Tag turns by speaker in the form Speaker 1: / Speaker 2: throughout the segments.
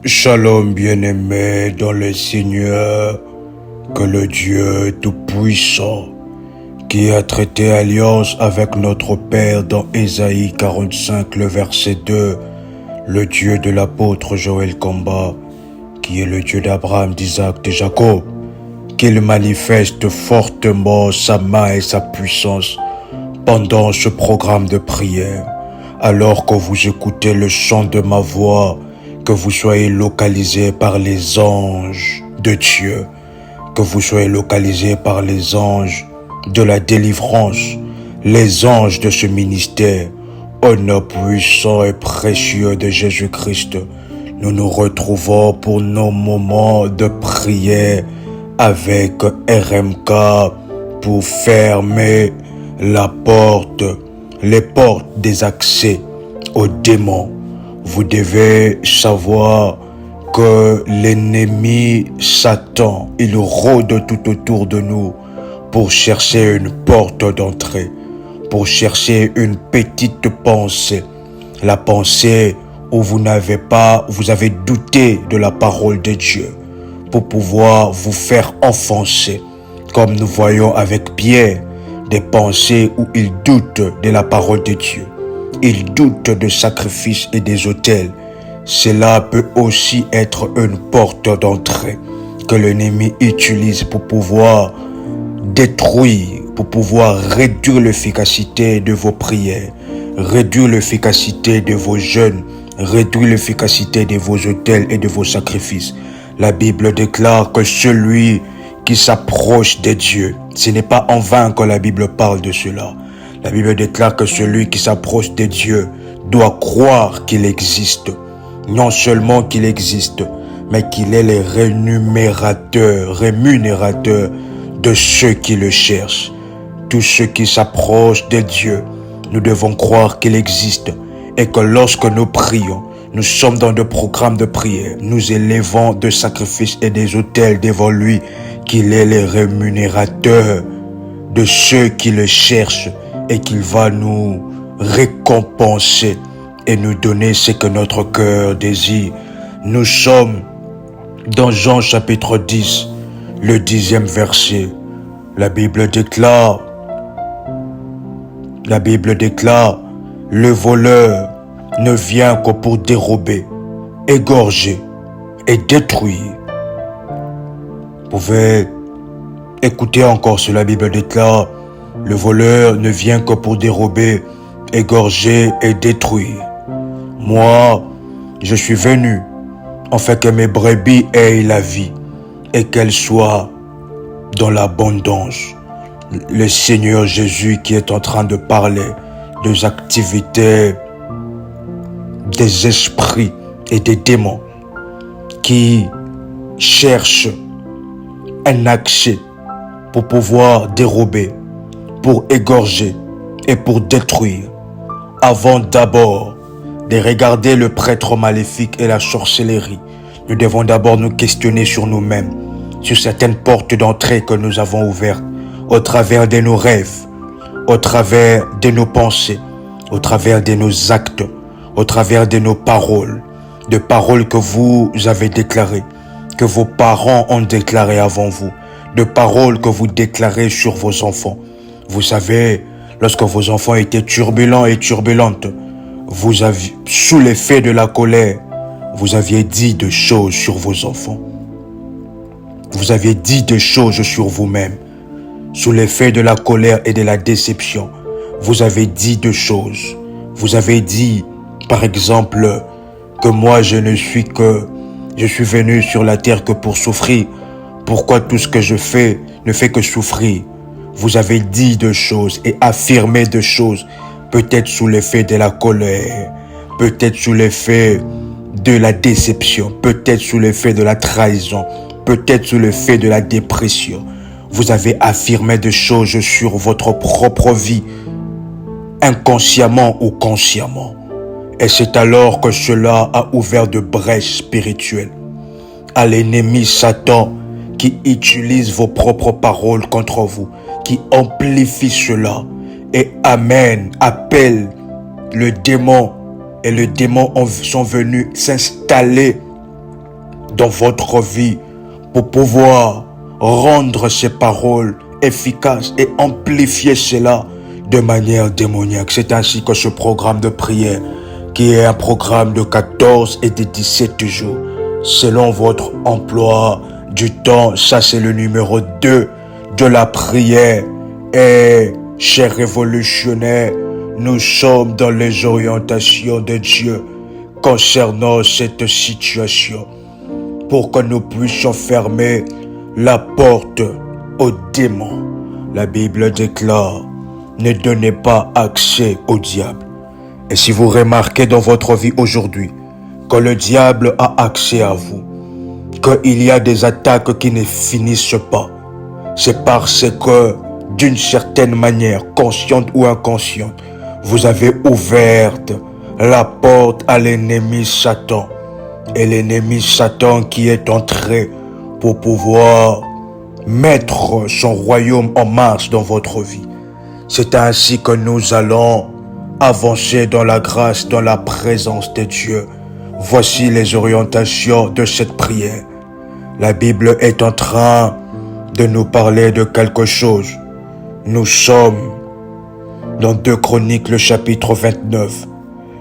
Speaker 1: Shalom bien-aimé dans le Seigneur, que le Dieu Tout-Puissant, qui a traité alliance avec notre Père dans Ésaïe 45, le verset 2, le Dieu de l'apôtre Joël Kamba, qui est le Dieu d'Abraham, d'Isaac, de Jacob, qu'il manifeste fortement sa main et sa puissance pendant ce programme de prière, alors que vous écoutez le chant de ma voix, que vous soyez localisés par les anges de Dieu, que vous soyez localisés par les anges de la délivrance, les anges de ce ministère. Au nom puissant et précieux de Jésus-Christ, nous nous retrouvons pour nos moments de prière avec RMK pour fermer la porte, les portes des accès aux démons. Vous devez savoir que l'ennemi Satan, il rôde tout autour de nous pour chercher une porte d'entrée, pour chercher une petite pensée. La pensée où vous avez douté de la parole de Dieu, pour pouvoir vous faire enfoncer. Comme nous voyons avec Pierre, des pensées où il doute de la parole de Dieu. Il doute de sacrifices et des autels. Cela peut aussi être une porte d'entrée que l'ennemi utilise pour pouvoir détruire, pour pouvoir réduire l'efficacité de vos prières, réduire l'efficacité de vos jeûnes, réduire l'efficacité de vos autels et de vos sacrifices. La Bible déclare que celui qui s'approche de Dieu, ce n'est pas en vain que la Bible parle de cela. La Bible déclare que celui qui s'approche de Dieu doit croire qu'il existe. Non seulement qu'il existe, mais qu'il est le rémunérateur de ceux qui le cherchent. Tous ceux qui s'approchent de Dieu, nous devons croire qu'il existe et que lorsque nous prions, nous sommes dans des programmes de prière, nous élevons des sacrifices et des autels devant lui, qu'il est le rémunérateur de ceux qui le cherchent et qu'il va nous récompenser et nous donner ce que notre cœur désire. Nous sommes dans Jean chapitre 10, le 10e verset. La Bible déclare, le voleur ne vient que pour dérober, égorger et détruire. Vous pouvez écouter encore ce que la Bible déclare. Le voleur ne vient que pour dérober, égorger et détruire. Moi, je suis venu afin que mes brebis aient la vie et qu'elles soient dans l'abondance. Le Seigneur Jésus qui est en train de parler des activités des esprits et des démons qui cherchent un accès pour pouvoir dérober, pour égorger et pour détruire. Avant d'abord de regarder le prêtre maléfique et la sorcellerie, nous devons d'abord nous questionner sur nous-mêmes, sur certaines portes d'entrée que nous avons ouvertes, au travers de nos rêves, au travers de nos pensées, au travers de nos actes, au travers de nos paroles, de paroles que vous avez déclarées, que vos parents ont déclarées avant vous, de paroles que vous déclarez sur vos enfants. Vous savez, lorsque vos enfants étaient turbulents et turbulentes, vous aviez, sous l'effet de la colère, vous aviez dit des choses sur vos enfants. Vous aviez dit des choses sur vous-même. Sous l'effet de la colère et de la déception, vous avez dit des choses. Vous avez dit, par exemple, que moi je suis venu sur la terre que pour souffrir. Pourquoi tout ce que je fais ne fait que souffrir? Vous avez dit des choses et affirmé des choses, peut-être sous l'effet de la colère, peut-être sous l'effet de la déception, peut-être sous l'effet de la trahison, peut-être sous l'effet de la dépression. Vous avez affirmé des choses sur votre propre vie, inconsciemment ou consciemment. Et c'est alors que cela a ouvert de brèches spirituelles à l'ennemi Satan qui utilise vos propres paroles contre vous, qui amplifie cela et appelle le démon. Et les démons sont venus s'installer dans votre vie pour pouvoir rendre ces paroles efficaces et amplifier cela de manière démoniaque. C'est ainsi que ce programme de prière, qui est un programme de 14 et de 17 jours, selon votre emploi du temps, ça c'est le numéro 2 de la prière. Et chers révolutionnaires, nous sommes dans les orientations de Dieu concernant cette situation, pour que nous puissions fermer la porte aux démons. La Bible déclare: ne donnez pas accès au diable. Et si vous remarquez dans votre vie aujourd'hui que le diable a accès à vous, qu'il y a des attaques qui ne finissent pas, c'est parce que, d'une certaine manière, consciente ou inconsciente, vous avez ouvert la porte à l'ennemi Satan. Et l'ennemi Satan qui est entré pour pouvoir mettre son royaume en marche dans votre vie. C'est ainsi que nous allons avancer dans la grâce, dans la présence de Dieu. Voici les orientations de cette prière. La Bible est en train de nous parler de quelque chose. Nous sommes dans 2 Chroniques, le chapitre 29,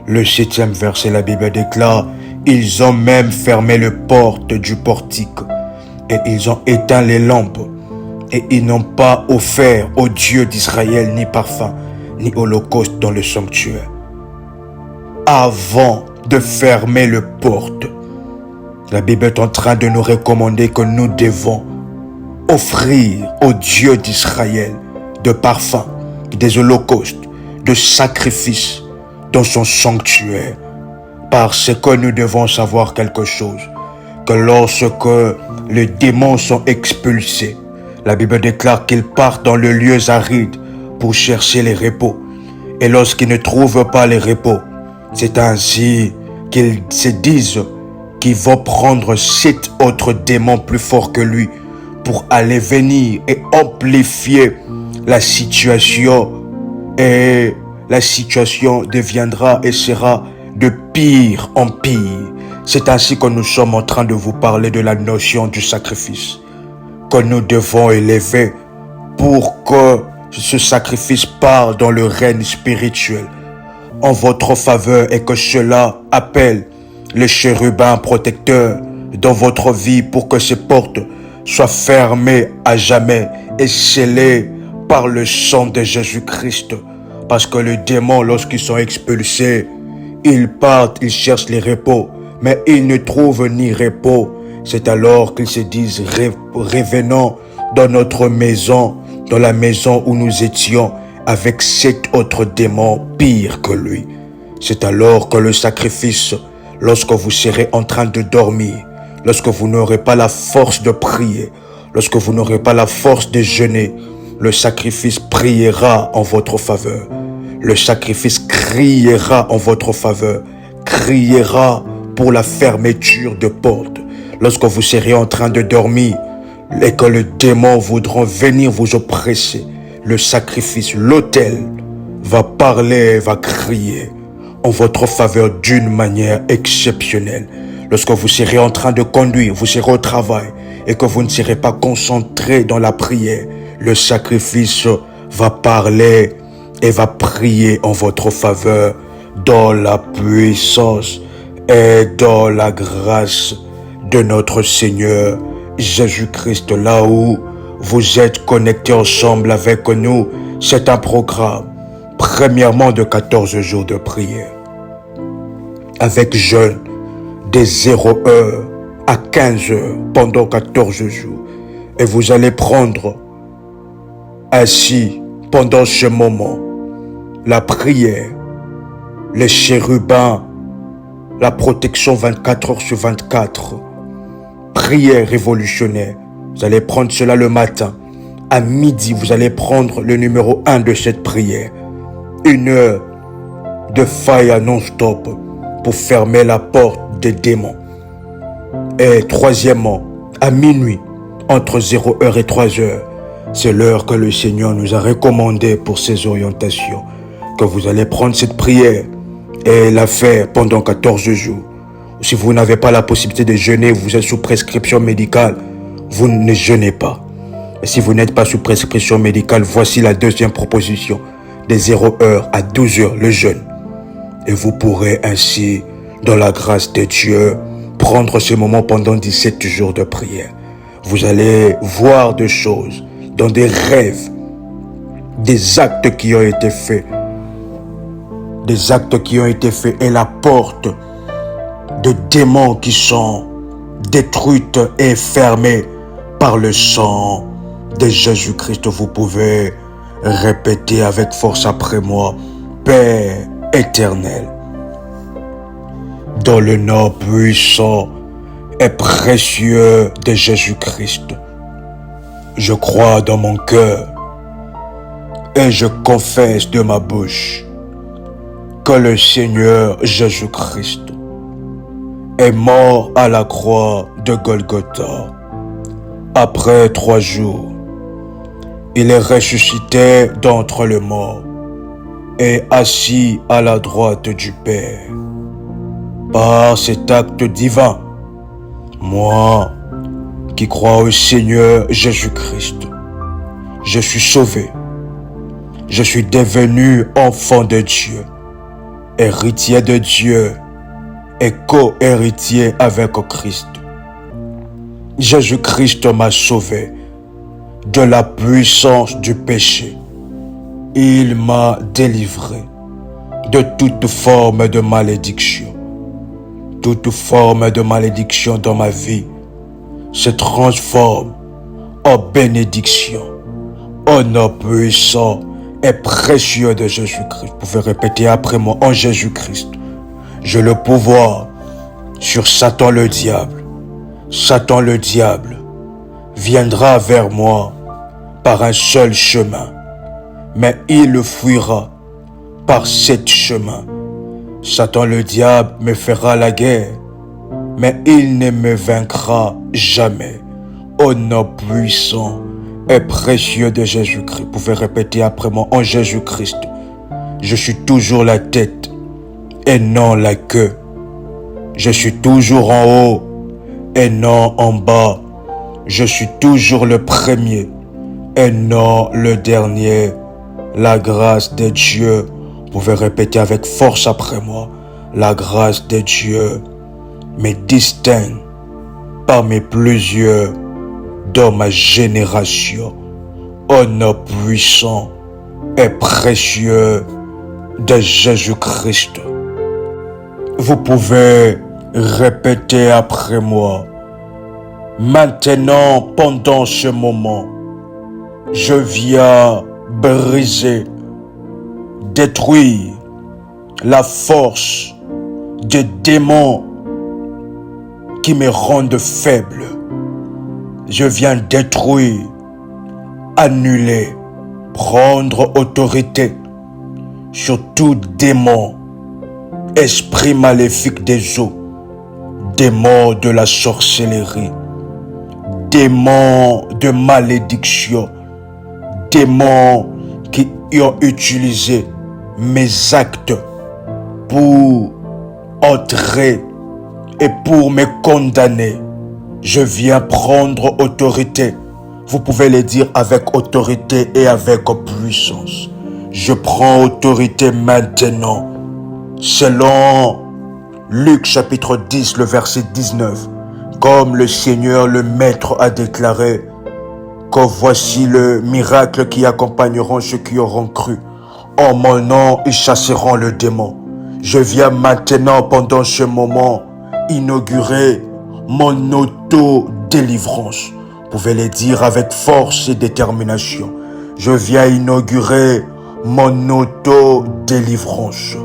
Speaker 1: le 7e verset. La Bible déclare: ils ont même fermé les portes du portique et ils ont éteint les lampes et ils n'ont pas offert au Dieu d'Israël ni parfum ni holocauste dans le sanctuaire. Avant de fermer les portes, la Bible est en train de nous recommander que nous devons offrir au Dieu d'Israël de parfums, des holocaustes, de sacrifices dans son sanctuaire. Parce que nous devons savoir quelque chose, que lorsque les démons sont expulsés, la Bible déclare qu'ils partent dans les lieux arides pour chercher les repos. Et lorsqu'ils ne trouvent pas les repos, c'est ainsi qu'ils se disent qu'ils vont prendre 7 autres démons plus forts que lui pour aller venir et amplifier la situation. Et la situation deviendra et sera de pire en pire. C'est ainsi que nous sommes en train de vous parler de la notion du sacrifice que nous devons élever pour que ce sacrifice parle dans le règne spirituel en votre faveur et que cela appelle les chérubins protecteurs dans votre vie pour que ces portes soient fermées à jamais et scellées par le sang de Jésus-Christ. Parce que les démons, lorsqu'ils sont expulsés, ils partent, ils cherchent les repos, mais ils ne trouvent ni repos. C'est alors qu'ils se disent: revenons dans notre maison, dans la maison où nous étions, avec 7 autres démons pires que lui. C'est alors que le sacrifice, lorsque vous serez en train de dormir, lorsque vous n'aurez pas la force de prier, lorsque vous n'aurez pas la force de jeûner, le sacrifice priera en votre faveur. Le sacrifice criera en votre faveur, criera pour la fermeture de portes. Lorsque vous serez en train de dormir et que les démons voudront venir vous oppresser, le sacrifice, l'autel, va parler, va crier en votre faveur d'une manière exceptionnelle. Lorsque vous serez en train de conduire, vous serez au travail et que vous ne serez pas concentré dans la prière, le sacrifice va parler et va prier en votre faveur dans la puissance et dans la grâce de notre Seigneur Jésus-Christ. Là où vous êtes connectés ensemble avec nous, c'est un programme, premièrement de 14 jours de prière, avec jeûne de 0 heure à 15 heures pendant 14 jours. Et vous allez prendre ainsi, pendant ce moment, la prière, les chérubins, la protection 24 heures sur 24, prière révolutionnaire. Vous allez prendre cela le matin. À midi, vous allez prendre le numéro 1 de cette prière. 1 heure de fire non-stop pour fermer la porte des démons. Et troisièmement, à minuit, entre 0 heure et 3 heures, c'est l'heure que le Seigneur nous a recommandée pour ces orientations, que vous allez prendre cette prière et la faire pendant 14 jours. Si vous n'avez pas la possibilité de jeûner, vous êtes sous prescription médicale, vous ne jeûnez pas. Et si vous n'êtes pas sous prescription médicale, voici la deuxième proposition. De 0h à 12h, le jeûne. Et vous pourrez ainsi, dans la grâce de Dieu, prendre ce moment pendant 17 jours de prière. Vous allez voir des choses, dans des rêves, des actes qui ont été faits. Des actes qui ont été faits et la porte de démons qui sont détruites et fermées par le sang de Jésus-Christ. Vous pouvez répéter avec force après moi. Père éternel, dans le nom puissant et précieux de Jésus-Christ, je crois dans mon cœur et je confesse de ma bouche que le Seigneur Jésus-Christ est mort à la croix de Golgotha. Après 3 jours, il est ressuscité d'entre les morts et assis à la droite du Père. Par cet acte divin, moi qui crois au Seigneur Jésus-Christ, je suis sauvé. Je suis devenu enfant de Dieu, héritier de Dieu et co-héritier avec Christ. Jésus-Christ m'a sauvé de la puissance du péché. Il m'a délivré de toute forme de malédiction. Toute forme de malédiction dans ma vie se transforme en bénédiction. Au nom puissant et précieux de Jésus-Christ. Vous pouvez répéter après moi. En Jésus-Christ, j'ai le pouvoir sur Satan le diable. Satan le diable viendra vers moi par un seul chemin, mais il fuira par 7 chemins. Satan le diable me fera la guerre, mais il ne me vaincra jamais. Au nom puissant et précieux de Jésus-Christ. Vous pouvez répéter après moi. En Jésus-Christ, je suis toujours la tête et non la queue. Je suis toujours en haut et non en bas. Je suis toujours le premier et non le dernier. La grâce de Dieu, vous pouvez répéter avec force après moi. La grâce de Dieu me distingue parmi plusieurs dans ma génération. Au nom puissant et précieux de Jésus-Christ. Vous pouvez répéter après moi. Maintenant, pendant ce moment, je viens briser, détruire la force des démons qui me rendent faible. Je viens détruire, annuler, prendre autorité sur tout démon, esprit maléfique des eaux, démon de la sorcellerie, démons de malédiction, démons qui ont utilisé mes actes pour entrer et pour me condamner. Je viens prendre autorité. Vous pouvez le dire avec autorité et avec puissance. Je prends autorité maintenant. Selon Luc chapitre 10, le verset 19. Comme le Seigneur le Maître a déclaré que voici le miracle qui accompagneront ceux qui auront cru. En mon nom, ils chasseront le démon. Je viens maintenant, pendant ce moment, inaugurer mon auto-délivrance. Vous pouvez le dire avec force et détermination. Je viens inaugurer mon auto-délivrance.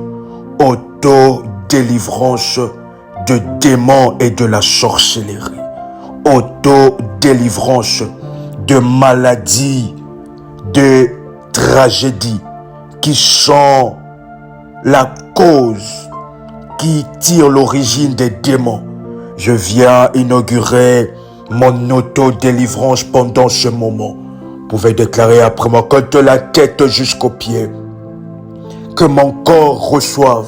Speaker 1: Auto-délivrance de démons et de la sorcellerie. Auto-délivrance de maladies, de tragédies qui sont la cause, qui tire l'origine des démons. Je viens inaugurer mon auto-délivrance pendant ce moment. Vous pouvez déclarer après moi que de la tête jusqu'aux pieds, que mon corps reçoive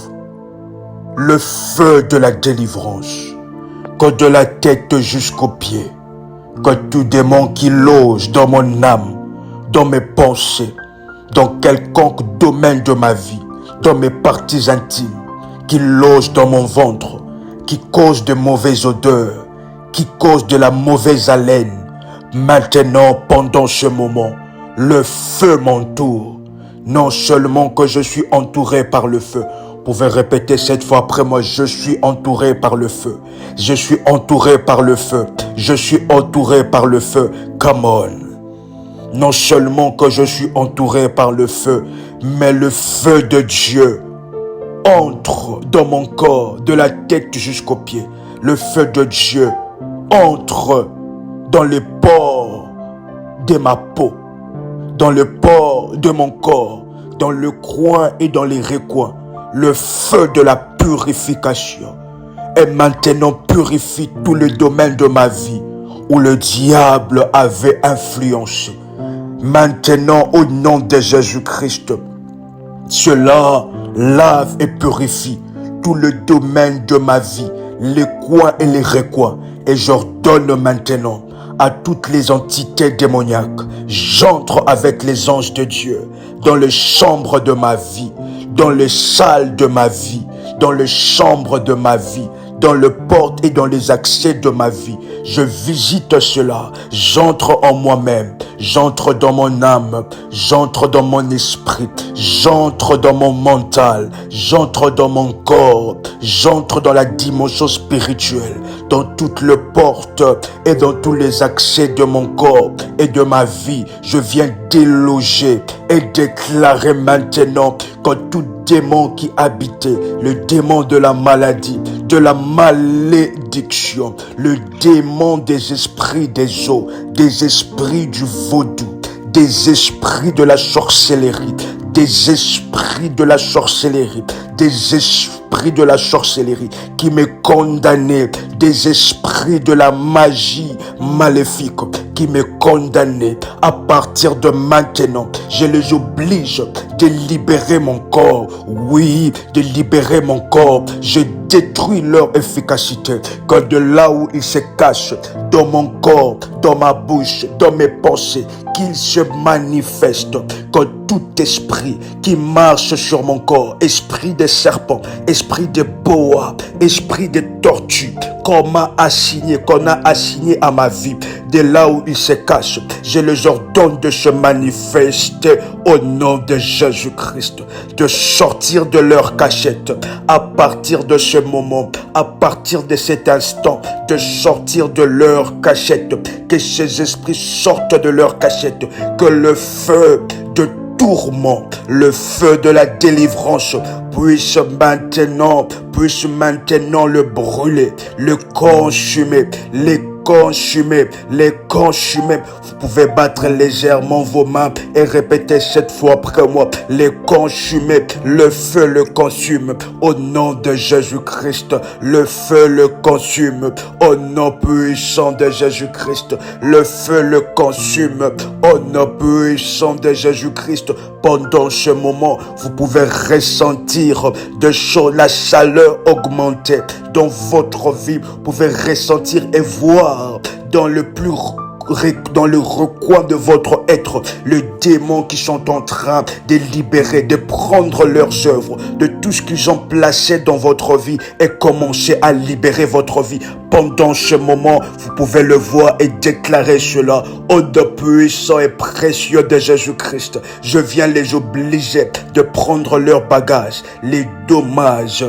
Speaker 1: le feu de la délivrance, que de la tête jusqu'aux pieds, que tout démon qui loge dans mon âme, dans mes pensées, dans quelconque domaine de ma vie, dans mes parties intimes, qui loge dans mon ventre, qui cause de mauvaises odeurs, qui cause de la mauvaise haleine, maintenant, pendant ce moment, le feu m'entoure. Non seulement que je suis entouré par le feu, vous pouvez répéter cette fois après moi, je suis entouré par le feu. Je suis entouré par le feu. Je suis entouré par le feu. Come on. Non seulement que je suis entouré par le feu, mais le feu de Dieu entre dans mon corps, de la tête jusqu'aux pieds. Le feu de Dieu entre dans les pores de ma peau, dans le port de mon corps, dans le coin et dans les recoins. Le feu de la purification et maintenant purifie tout le domaine de ma vie où le diable avait influencé. Maintenant, au nom de Jésus-Christ, cela lave et purifie tout le domaine de ma vie, les coins et les recoins. Et j'ordonne maintenant à toutes les entités démoniaques, j'entre avec les anges de Dieu dans les chambres de ma vie, dans les salles de ma vie, dans les chambres de ma vie, dans les portes et dans les accès de ma vie. Je visite cela, j'entre en moi-même, j'entre dans mon âme, j'entre dans mon esprit, j'entre dans mon mental, j'entre dans mon corps, j'entre dans la dimension spirituelle, dans toutes les portes et dans tous les accès de mon corps et de ma vie. Je viens déloger et déclarer maintenant que tout démon qui habitait, le démon de la maladie, de la malédiction, le démon des esprits des eaux, des esprits du vaudou, des esprits de la sorcellerie, des esprits de la sorcellerie, des esprits de la sorcellerie qui me condamnaient, des esprits de la magie maléfique qui me condamnaient. À partir de maintenant, je les oblige de libérer mon corps. Oui, de libérer mon corps. Je détruis leur efficacité. Que de là où ils se cachent, dans mon corps, dans ma bouche, dans mes pensées, qu'ils se manifestent. Que tout esprit qui marche sur mon corps, esprit de serpent, esprit de boa, esprit de tortue, qu'on a assigné à ma vie, de là où ils se cachent, je les ordonne de se manifester au nom de Jésus-Christ, de sortir de leur cachette, à partir de ce moment, à partir de cet instant, de sortir de leur cachette, que ces esprits sortent de leur cachette, que le feu de tourment, le feu de la délivrance puisse maintenant le brûler, le consumer, les consumer. Vous pouvez battre légèrement vos mains et répéter cette fois après moi. Les consumer, le feu le consume. Au nom de Jésus-Christ, le feu le consume. Au nom puissant de Jésus-Christ, le feu le consume. Au nom puissant de Jésus-Christ, pendant ce moment, vous pouvez ressentir de chaud, la chaleur augmenter dans votre vie. Vous pouvez ressentir et voir dans le recoin de votre être, les démons qui sont en train de libérer, de prendre leurs œuvres, de tout ce qu'ils ont placé dans votre vie et commencer à libérer votre vie. Pendant ce moment, vous pouvez le voir et déclarer cela au nom puissant et précieux de Jésus-Christ. Je viens les obliger de prendre leurs bagages, les dommages,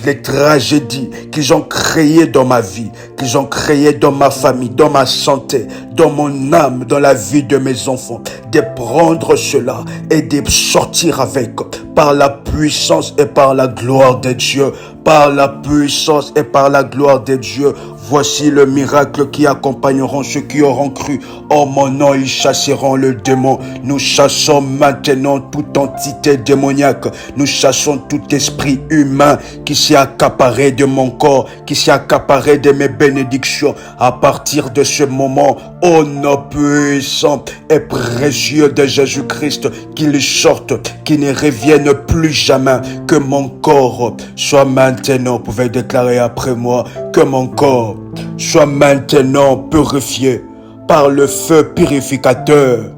Speaker 1: les tragédies qu'ils ont créées dans ma vie, qu'ils ont créées dans ma famille, dans ma santé, dans mon âme, dans la vie de mes enfants, de prendre cela et de sortir avec par la puissance et par la gloire de Dieu. Par la puissance et par la gloire de Dieu, Voici le miracle qui accompagneront ceux qui auront cru. En mon nom, ils chasseront le démon. Nous chassons maintenant toute entité démoniaque. Nous chassons tout esprit humain qui s'est accaparé de mon corps, qui s'est accaparé de mes bénédictions. À partir de ce moment, au nom puissant et précieux de Jésus-Christ, qu'il sorte, qu'il ne revienne plus jamais, que mon corps soit maintenant, vous pouvez déclarer après moi, que mon corps soit maintenant purifié par le feu purificateur,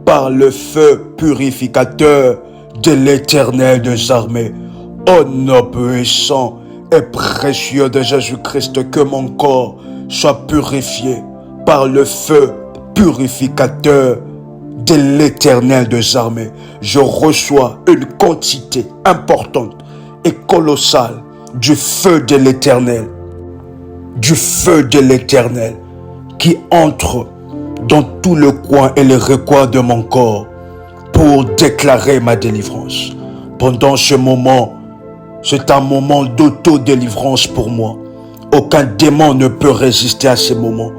Speaker 1: par le feu purificateur de l'Éternel des armées. Au nom puissant et précieux de Jésus-Christ, que mon corps soit purifié par le feu purificateur de l'Éternel des armées. Je reçois une quantité importante et colossale du feu de l'Éternel, du feu de l'Éternel qui entre dans tout le coin et les recoins de mon corps pour déclarer ma délivrance. Pendant ce moment, c'est un moment d'auto-délivrance pour moi. Aucun démon ne peut résister à ces moments.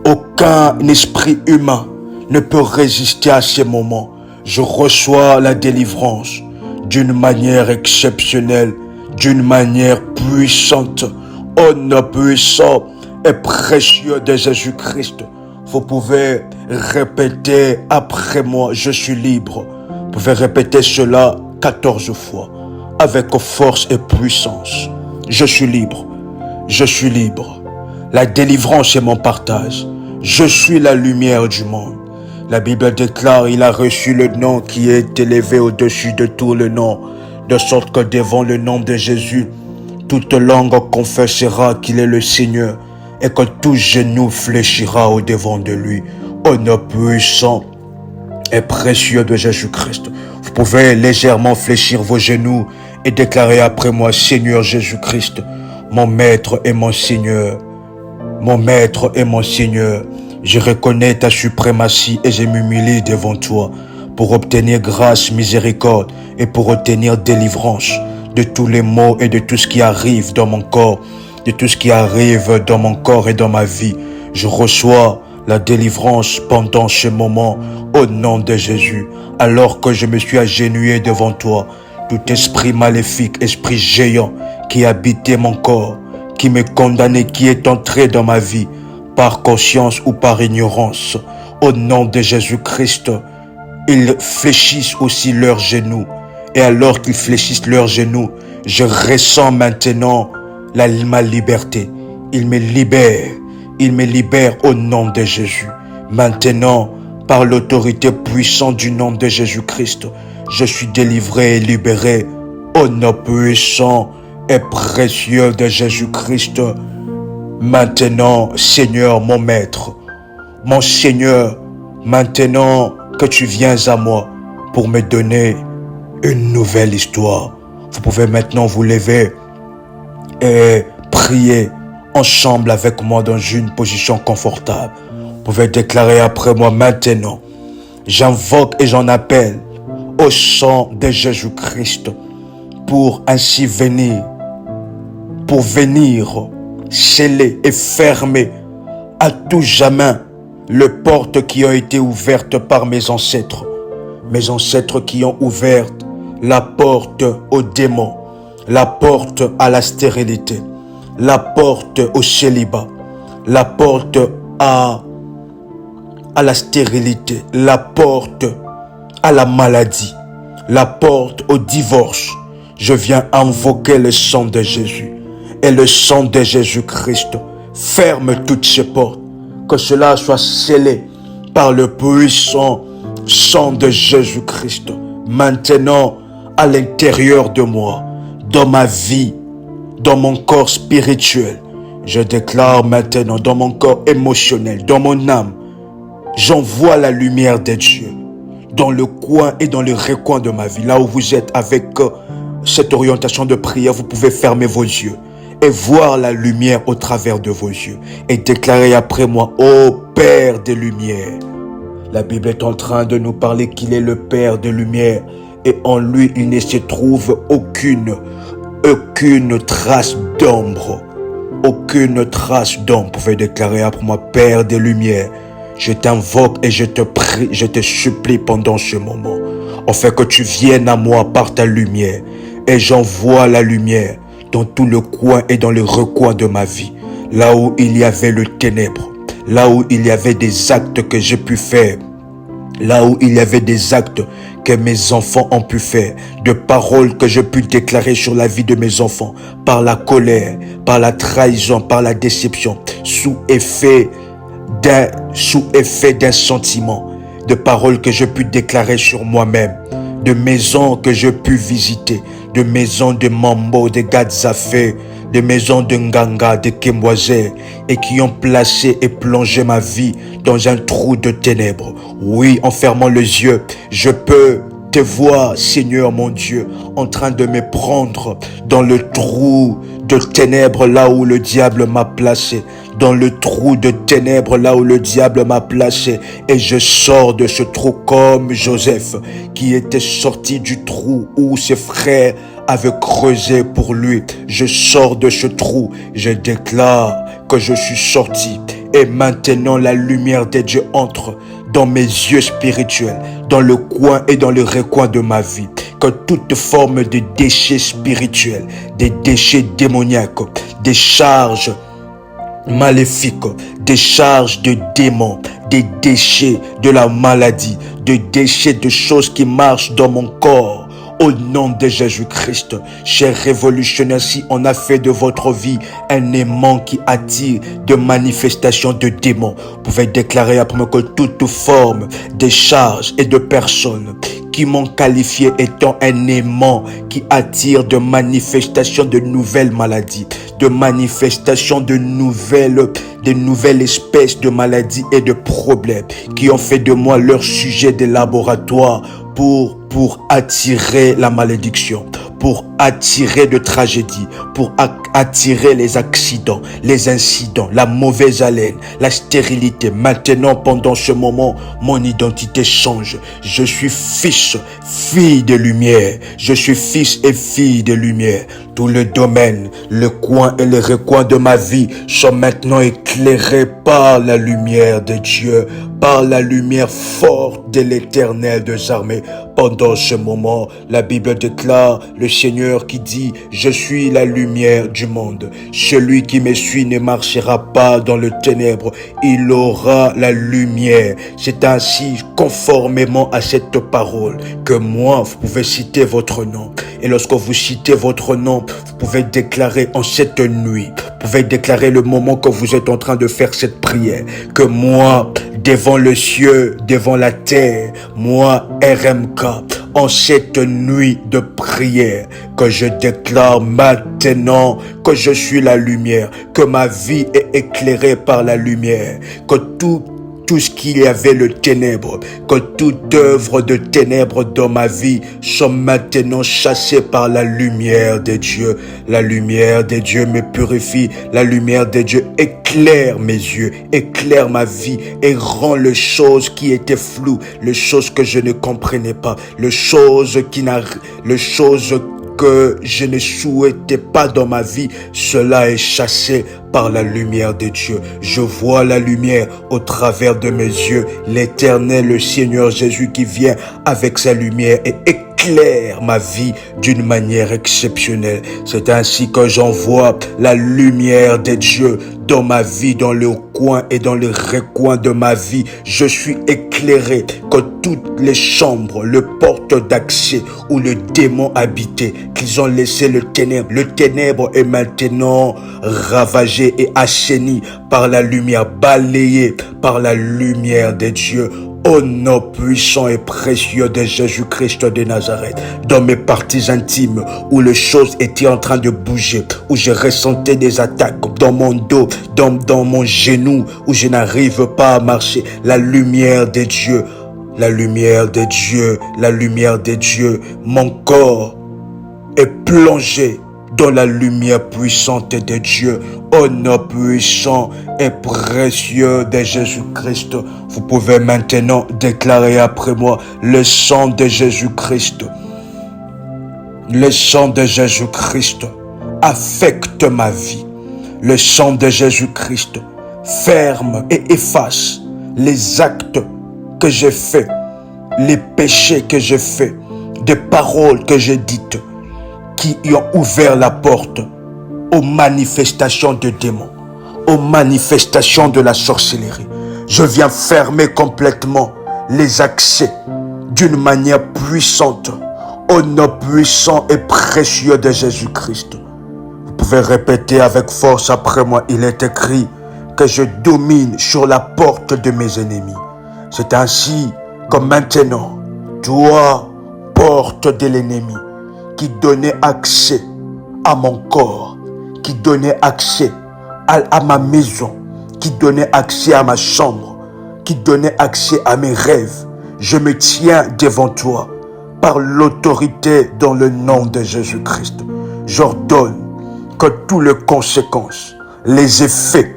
Speaker 1: Aucun esprit humain ne peut résister à ces moments. Je reçois la délivrance d'une manière exceptionnelle, d'une manière puissante. Au nom puissant et précieux de Jésus-Christ, vous pouvez répéter après moi, je suis libre. Vous pouvez répéter cela 14 fois avec force et puissance. Je suis libre. Je suis libre. La délivrance est mon partage. Je suis la lumière du monde. La Bible déclare, il a reçu le nom qui est élevé au-dessus de tout le nom, de sorte que devant le nom de Jésus, toute langue confessera qu'il est le Seigneur et que tout genou fléchira au devant de lui. Au nom puissant et précieux de Jésus-Christ, vous pouvez légèrement fléchir vos genoux et déclarer après moi, Seigneur Jésus-Christ, mon Maître et mon Seigneur, mon Maître et mon Seigneur, je reconnais ta suprématie et je m'humilie devant toi pour obtenir grâce, miséricorde et pour obtenir délivrance de tous les maux et de tout ce qui arrive dans mon corps, de tout ce qui arrive dans mon corps et dans ma vie. Je reçois la délivrance pendant ce moment au nom de Jésus. Alors que je me suis agenouillé devant toi, tout esprit maléfique, esprit géant qui habitait mon corps, qui me condamnait, qui est entré dans ma vie par conscience ou par ignorance, au nom de Jésus-Christ, ils fléchissent aussi leurs genoux. Et alors qu'ils fléchissent leurs genoux, je ressens maintenant ma liberté. Il me libère au nom de Jésus. Maintenant, par l'autorité puissante du nom de Jésus-Christ, je suis délivré et libéré au nom puissant et précieux de Jésus-Christ. Maintenant, Seigneur, mon Maître, mon Seigneur, maintenant que tu viens à moi pour me donner une nouvelle histoire. Vous pouvez maintenant vous lever et prier ensemble avec moi dans une position confortable. Vous pouvez déclarer après moi maintenant. J'invoque et j'en appelle au sang de Jésus-Christ pour ainsi venir sceller et fermer à tout jamais les portes qui ont été ouvertes par mes ancêtres qui ont ouvert la porte aux démons, la porte à la stérilité, la porte au célibat, la porte à la stérilité, la porte à la maladie, la porte au divorce. Je viens invoquer le sang de Jésus et le sang de Jésus-Christ. Ferme toutes ces portes, que cela soit scellé par le puissant sang de Jésus-Christ. Maintenant, à l'intérieur de moi, dans ma vie, dans mon corps spirituel, je déclare maintenant, dans mon corps émotionnel, dans mon âme, j'envoie la lumière de Dieu dans le coin et dans le recoin de ma vie. Là où vous êtes avec cette orientation de prière, vous pouvez fermer vos yeux et voir la lumière au travers de vos yeux et déclarer après moi, ô Père des Lumières. La Bible est en train de nous parler qu'il est le Père des Lumières et en lui il ne se trouve aucune trace d'ombre. aucune trace d'ombre. Vous pouvez déclarer après moi, Père des Lumières, je t'invoque et je te prie, je te supplie pendant ce moment, afin que tu viennes à moi par ta lumière. Et j'envoie la lumière dans tout le coin et dans le recoin de ma vie. Là où il y avait le ténèbre, là où il y avait des actes que j'ai pu faire, là où il y avait des actes que mes enfants ont pu faire, de paroles que j'ai pu déclarer sur la vie de mes enfants, par la colère, par la trahison, par la déception, sous effet d'un sentiment, de paroles que j'ai pu déclarer sur moi-même, de maisons que j'ai pu visiter, de maisons de Mambo, de Gadzafé, de maisons de Nganga, de Kemboisé, et qui ont placé et plongé ma vie dans un trou de ténèbres. Oui, en fermant les yeux, je peux te voir, Seigneur mon Dieu, en train de me prendre dans le trou de ténèbres là où le diable m'a placé, dans le trou de ténèbres là où le diable m'a placé, et je sors de ce trou comme Joseph qui était sorti du trou où ses frères avaient creusé pour lui. Je sors de ce trou, je déclare que je suis sorti, et maintenant la lumière de Dieu entre dans mes yeux spirituels, dans le coin et dans le recoin de ma vie. Que toute forme de déchets spirituels, des déchets démoniaques, des charges maléfiques, des charges de démons, des déchets de la maladie, des déchets de choses qui marchent dans mon corps, au nom de Jésus-Christ, chers révolutionnaires, si on a fait de votre vie un aimant qui attire de manifestations de démons, vous pouvez déclarer après moi que toute forme de charges et de personnes qui m'ont qualifié étant un aimant qui attire de manifestations de nouvelles maladies, de manifestations de nouvelles espèces de maladies et de problèmes qui ont fait de moi leur sujet de laboratoire pour attirer la malédiction, pour attirer de tragédies, pour attirer les accidents, les incidents, la mauvaise haleine, la stérilité. Maintenant, pendant ce moment, mon identité change. Je suis fils, fille de lumière. Je suis fils et fille de lumière. Tout le domaine, le coin et le recoin de ma vie sont maintenant éclairés par la lumière de Dieu, par la lumière forte de l'Éternel des armées. Pendant ce moment, la Bible déclare le Seigneur qui dit « Je suis la lumière du monde. Celui qui me suit ne marchera pas dans le ténèbre, il aura la lumière. » C'est ainsi, conformément à cette parole, que moi, vous pouvez citer votre nom. Et lorsque vous citez votre nom, vous pouvez déclarer en cette nuit, vous pouvez déclarer le moment que vous êtes en train de faire cette prière, que moi, devant le ciel, devant la terre, moi, RMK, en cette nuit de prière, que je déclare maintenant que je suis la lumière, que ma vie est éclairée par la lumière, que tout ce qu'il y avait le ténèbre, que toute œuvre de ténèbres dans ma vie sont maintenant chassées par la lumière de Dieu. La lumière de Dieu me purifie, la lumière de Dieu éclaire mes yeux, éclaire ma vie et rend les choses qui étaient floues, les choses que je ne comprenais pas, les choses que je ne souhaitais pas dans ma vie, cela est chassé par la lumière de Dieu. Je vois la lumière au travers de mes yeux, l'Éternel, le Seigneur Jésus qui vient avec sa lumière et éclaire ma vie d'une manière exceptionnelle. C'est ainsi que j'envoie la lumière de Dieu dans ma vie, dans le coin et dans le recoin de ma vie. Je suis éclairé, que toutes les chambres, le porte d'accès où le démon habitait, qu'ils ont laissé le ténèbre est maintenant ravagé et assaini par la lumière, balayé par la lumière de Dieu. Au nom puissant et précieux de Jésus-Christ de Nazareth, dans mes parties intimes où les choses étaient en train de bouger, où je ressentais des attaques dans mon dos, dans mon genou, où je n'arrive pas à marcher, la lumière de Dieu, la lumière de Dieu, la lumière de Dieu, mon corps est plongé dans la lumière puissante de Dieu, au nom puissant et précieux de Jésus-Christ. Vous pouvez maintenant déclarer après moi, le sang de Jésus-Christ. Le sang de Jésus-Christ affecte ma vie. Le sang de Jésus-Christ ferme et efface les actes que j'ai faits, les péchés que j'ai faits, des paroles que j'ai dites, qui y ont ouvert la porte aux manifestations de démons, aux manifestations de la sorcellerie. Je viens fermer complètement les accès d'une manière puissante au nom puissant et précieux de Jésus-Christ. Vous pouvez répéter avec force après moi. Il est écrit que je domine sur la porte de mes ennemis. C'est ainsi que maintenant, toi, porte de l'ennemi, qui donnait accès à mon corps, qui donnait accès à ma maison, qui donnait accès à ma chambre, qui donnait accès à mes rêves, je me tiens devant toi par l'autorité dans le nom de Jésus-Christ. J'ordonne que toutes les conséquences, les effets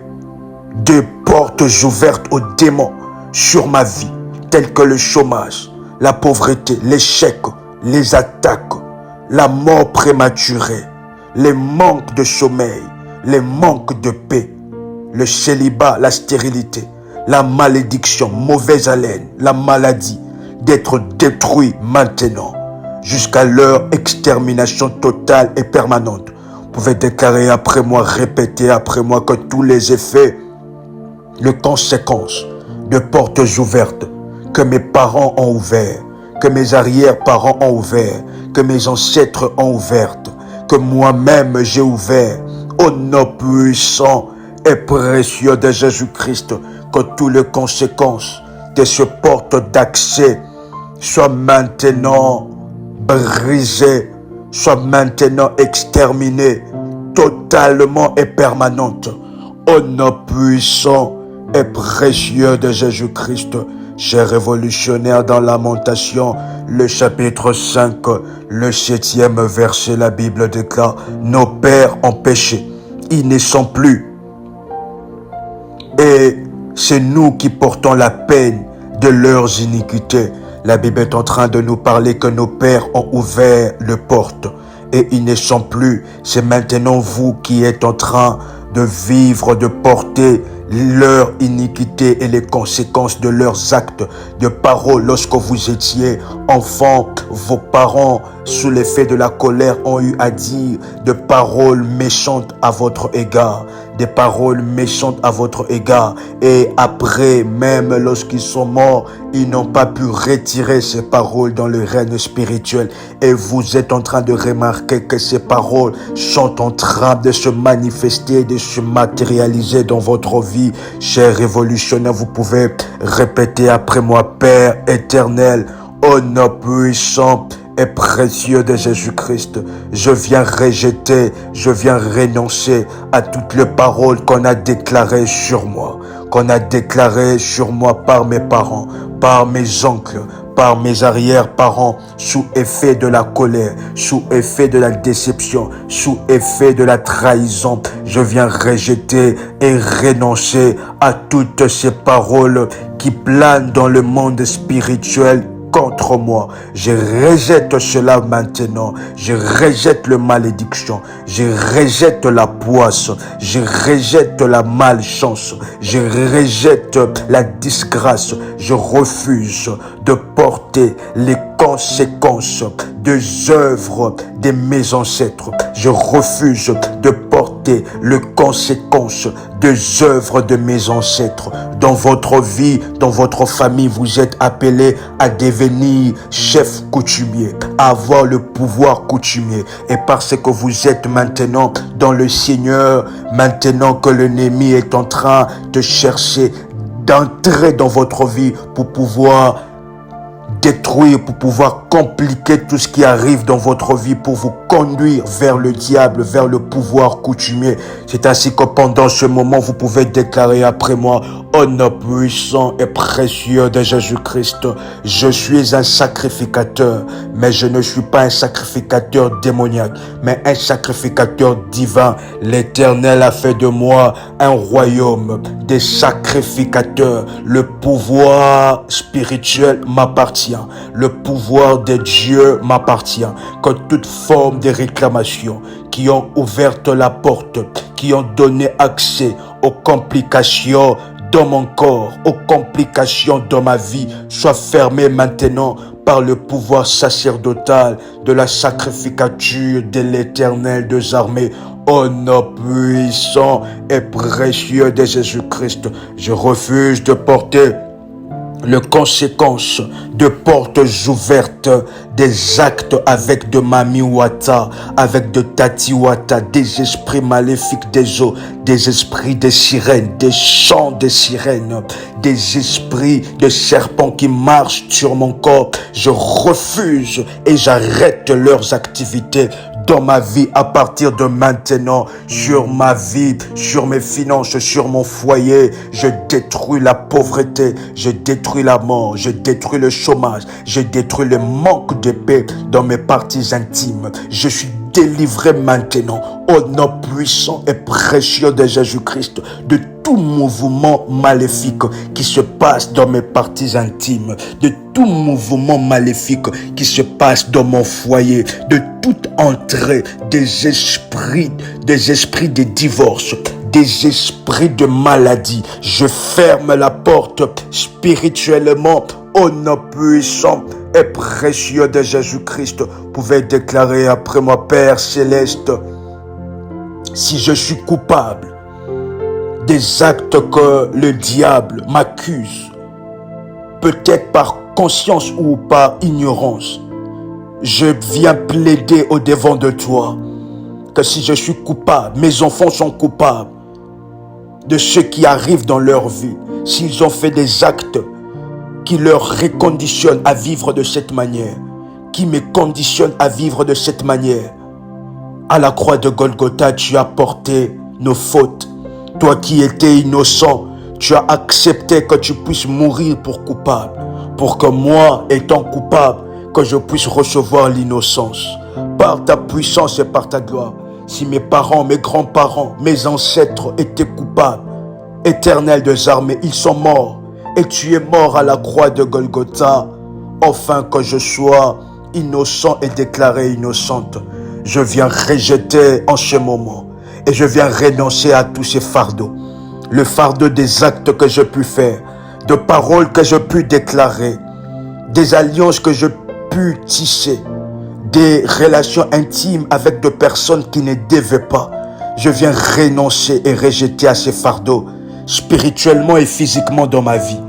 Speaker 1: de portes ouvertes aux démons sur ma vie, tels que le chômage, la pauvreté, l'échec, les attaques, la mort prématurée, les manques de sommeil, les manques de paix, le célibat, la stérilité, la malédiction, mauvaise haleine, la maladie, d'être détruits maintenant, jusqu'à leur extermination totale et permanente. Vous pouvez déclarer après moi, répéter après moi que tous les effets, les conséquences de portes ouvertes que mes parents ont ouvertes, que mes arrière-parents ont ouvertes, que mes ancêtres ont ouvertes, que moi-même j'ai ouvert, au nom puissant et précieux de Jésus-Christ, que toutes les conséquences de ce porte d'accès soient maintenant brisées, soient maintenant exterminées, totalement et permanentes, au nom puissant et précieux de Jésus-Christ. Chers révolutionnaires, dans Lamentation, le chapitre 5, le 7e verset, la Bible déclare: nos pères ont péché, ils ne sont plus. Et c'est nous qui portons la peine de leurs iniquités. La Bible est en train de nous parler que nos pères ont ouvert les portes et ils ne sont plus. C'est maintenant vous qui êtes en train de vivre, de porter leur iniquité et les conséquences de leurs actes, de paroles. Lorsque vous étiez enfant, vos parents, sous l'effet de la colère, ont eu à dire de paroles méchantes à votre égard, des paroles méchantes à votre égard. Et après, même lorsqu'ils sont morts, ils n'ont pas pu retirer ces paroles dans le règne spirituel. Et vous êtes en train de remarquer que ces paroles sont en train de se manifester, de se matérialiser dans votre vie. Chers révolutionnaires, vous pouvez répéter après moi: Père éternel, au nom puissant et précieux de Jésus-Christ, je viens rejeter, je viens renoncer à toutes les paroles qu'on a déclarées sur moi, par mes parents, par mes oncles, par mes arrière-parents, sous effet de la colère, sous effet de la déception, sous effet de la trahison. Je viens rejeter et renoncer à toutes ces paroles qui planent dans le monde spirituel contre moi. Je rejette cela maintenant. Je rejette la malédiction. Je rejette la poisse. Je rejette la malchance. Je rejette la disgrâce. Je refuse de porter les conséquences des œuvres de mes ancêtres. Je refuse de porter les conséquences des œuvres de mes ancêtres. Dans votre vie, dans votre famille, vous êtes appelés à devenir chef coutumier, à avoir le pouvoir coutumier. Et parce que vous êtes maintenant dans le Seigneur, maintenant que l'ennemi est en train de chercher d'entrer dans votre vie pour pouvoir détruire, pour pouvoir compliquer tout ce qui arrive dans votre vie, pour vous conduire vers le diable, vers le pouvoir coutumier. C'est ainsi que pendant ce moment, vous pouvez déclarer après moi: au nom puissant et précieux de Jésus-Christ, je suis un sacrificateur, mais je ne suis pas un sacrificateur démoniaque, mais un sacrificateur divin. L'Éternel a fait de moi un royaume des sacrificateurs. Le pouvoir spirituel m'appartient. Le pouvoir de Dieu m'appartient. Que toute forme de réclamation qui ont ouvert la porte, qui ont donné accès aux complications dans mon corps, aux complications dans ma vie, soit fermée maintenant par le pouvoir sacerdotal de la sacrificature de l'Éternel des armées. Au nom puissant et précieux de Jésus-Christ, je refuse de porter les conséquences de portes ouvertes, des actes avec de Mami Wata, avec de Tati Wata, des esprits maléfiques des eaux, des esprits de sirènes, des chants de sirènes, des esprits de serpents qui marchent sur mon corps. Je refuse et j'arrête leurs activités dans ma vie à partir de maintenant, sur ma vie, sur mes finances, sur mon foyer. Je détruis la pauvreté, je détruis la mort, je détruis le chômage, je détruis le manque de paix dans mes parties intimes. Je suis délivré maintenant au nom puissant et précieux de Jésus-Christ de tout mouvement maléfique qui se passe dans mes parties intimes, de tout mouvement maléfique qui se passe dans mon foyer, de toute entrée des esprits de divorce, des esprits de maladie. Je ferme la porte spirituellement au nom puissant et précieux de Jésus-Christ. Vous pouvez déclarer après moi: Père céleste, si je suis coupable des actes que le diable m'accuse, peut-être par conscience ou par ignorance, je viens plaider au devant de toi que si je suis coupable, mes enfants sont coupables de ce qui arrive dans leur vie, s'ils ont fait des actes qui leur reconditionnent à vivre de cette manière, qui me conditionnent à vivre de cette manière. À la croix de Golgotha, tu as porté nos fautes. Toi qui étais innocent, tu as accepté que tu puisses mourir pour coupable, pour que moi, étant coupable, que je puisse recevoir l'innocence. Par ta puissance et par ta gloire, si mes parents, mes grands-parents, mes ancêtres étaient coupables, Éternel des armées, ils sont morts. Et tu es mort à la croix de Golgotha, afin que je sois innocent et déclaré innocente. Je viens rejeter en ce moment et je viens renoncer à tous ces fardeaux. Le fardeau des actes que j'ai pu faire, de paroles que j'ai pu déclarer, des alliances que j'ai pu tisser, des relations intimes avec des personnes qui ne devaient pas. Je viens renoncer et rejeter à ces fardeaux, spirituellement et physiquement dans ma vie.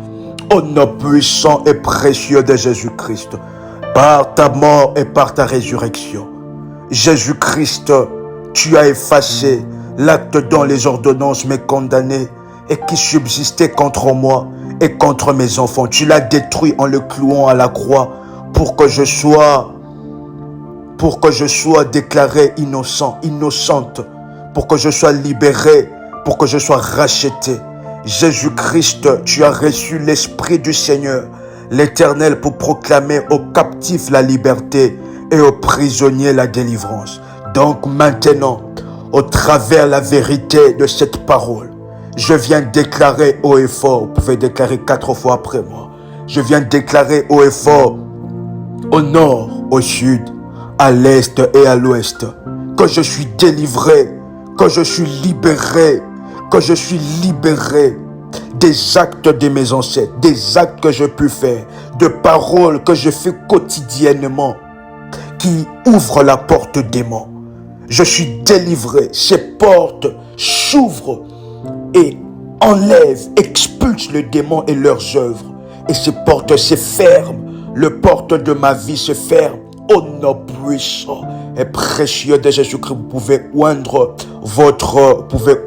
Speaker 1: Au nom puissant et précieux de Jésus-Christ, par ta mort et par ta résurrection, Jésus-Christ, tu as effacé l'acte dont les ordonnances me condamnaient et qui subsistait contre moi et contre mes enfants. Tu l'as détruit en le clouant à la croix pour que je sois déclaré innocent, innocente, pour que je sois libéré, pour que je sois racheté. Jésus-Christ, tu as reçu l'Esprit du Seigneur, l'Éternel, pour proclamer aux captifs la liberté et aux prisonniers la délivrance. Donc maintenant, au travers la vérité de cette parole, je viens déclarer haut et fort, vous pouvez déclarer 4 fois après moi, je viens déclarer haut et fort, au nord, au sud, à l'est et à l'ouest, que je suis délivré, que je suis libéré, que je suis libéré des actes de mes ancêtres, des actes que j'ai pu faire, de paroles que je fais quotidiennement, qui ouvrent la porte au démon. Je suis délivré, ces portes s'ouvrent et enlèvent, expulsent le démon et leurs œuvres. Et ces portes se ferment, le porte de ma vie se ferme. Au nom puissant et précieux de Jésus-Christ, vous pouvez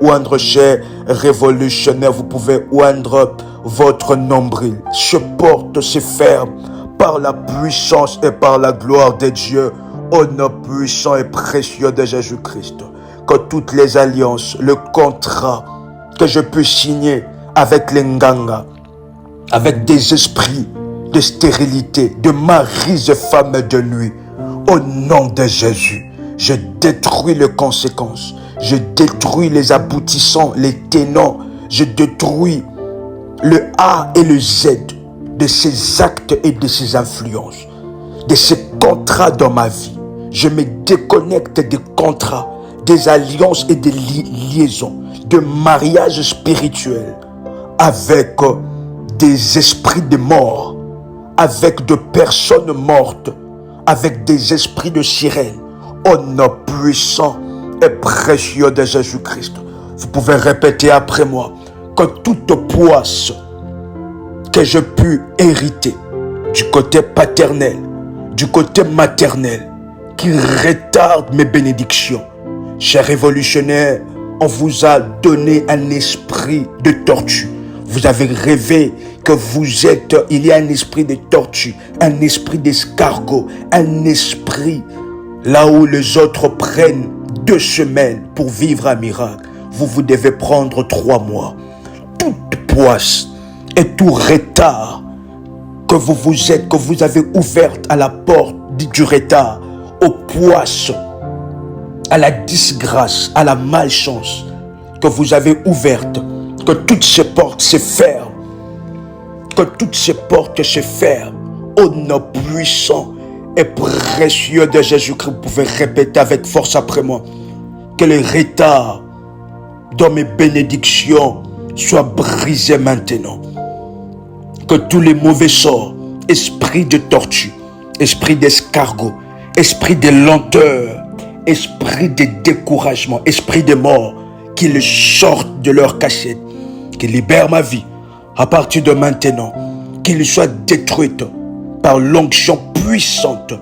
Speaker 1: oindre chez révolutionnaire, vous pouvez oindre votre nombril. Ce porte se ferme par la puissance et par la gloire de Dieu, au nom puissant et précieux de Jésus-Christ. Que toutes les alliances, le contrat que je peux signer avec les Nganga, avec des esprits de stérilité, de maris et femmes de nuit, au nom de Jésus, je détruis les conséquences, je détruis les aboutissants, les tenants, je détruis le A et le Z de ces actes et de ces influences, de ces contrats dans ma vie. Je me déconnecte des contrats, des alliances et des liaisons, de mariages spirituels avec des esprits de mort, avec de personnes mortes, avec des esprits de sirène, au nom puissant et précieux de Jésus-Christ. Vous pouvez répéter après moi que toute poisse que j'ai pu hériter du côté paternel, du côté maternel, qui retarde mes bénédictions. Chers révolutionnaires, on vous a donné un esprit de tortue. Vous avez rêvé que il y a un esprit de tortue, un esprit d'escargot, un esprit là où les autres prennent 2 semaines pour vivre un miracle. Vous devez prendre 3 mois. Toute poisse et tout retard que vous avez ouverte à la porte du retard, aux poisses, à la disgrâce, à la malchance que vous avez ouverte, que toutes ces portes se ferment, que toutes ces portes se ferment, au nom puissant et précieux de Jésus-Christ. Vous pouvez répéter avec force après moi, que les retards dans mes bénédictions soient brisés maintenant, que tous les mauvais sorts, esprit de tortue, esprit d'escargot, esprit de lenteur, esprit de découragement, esprit de mort, qu'ils sortent de leur cachette, qu'ils libèrent ma vie à partir de maintenant, qu'ils soient détruits par l'onction puissante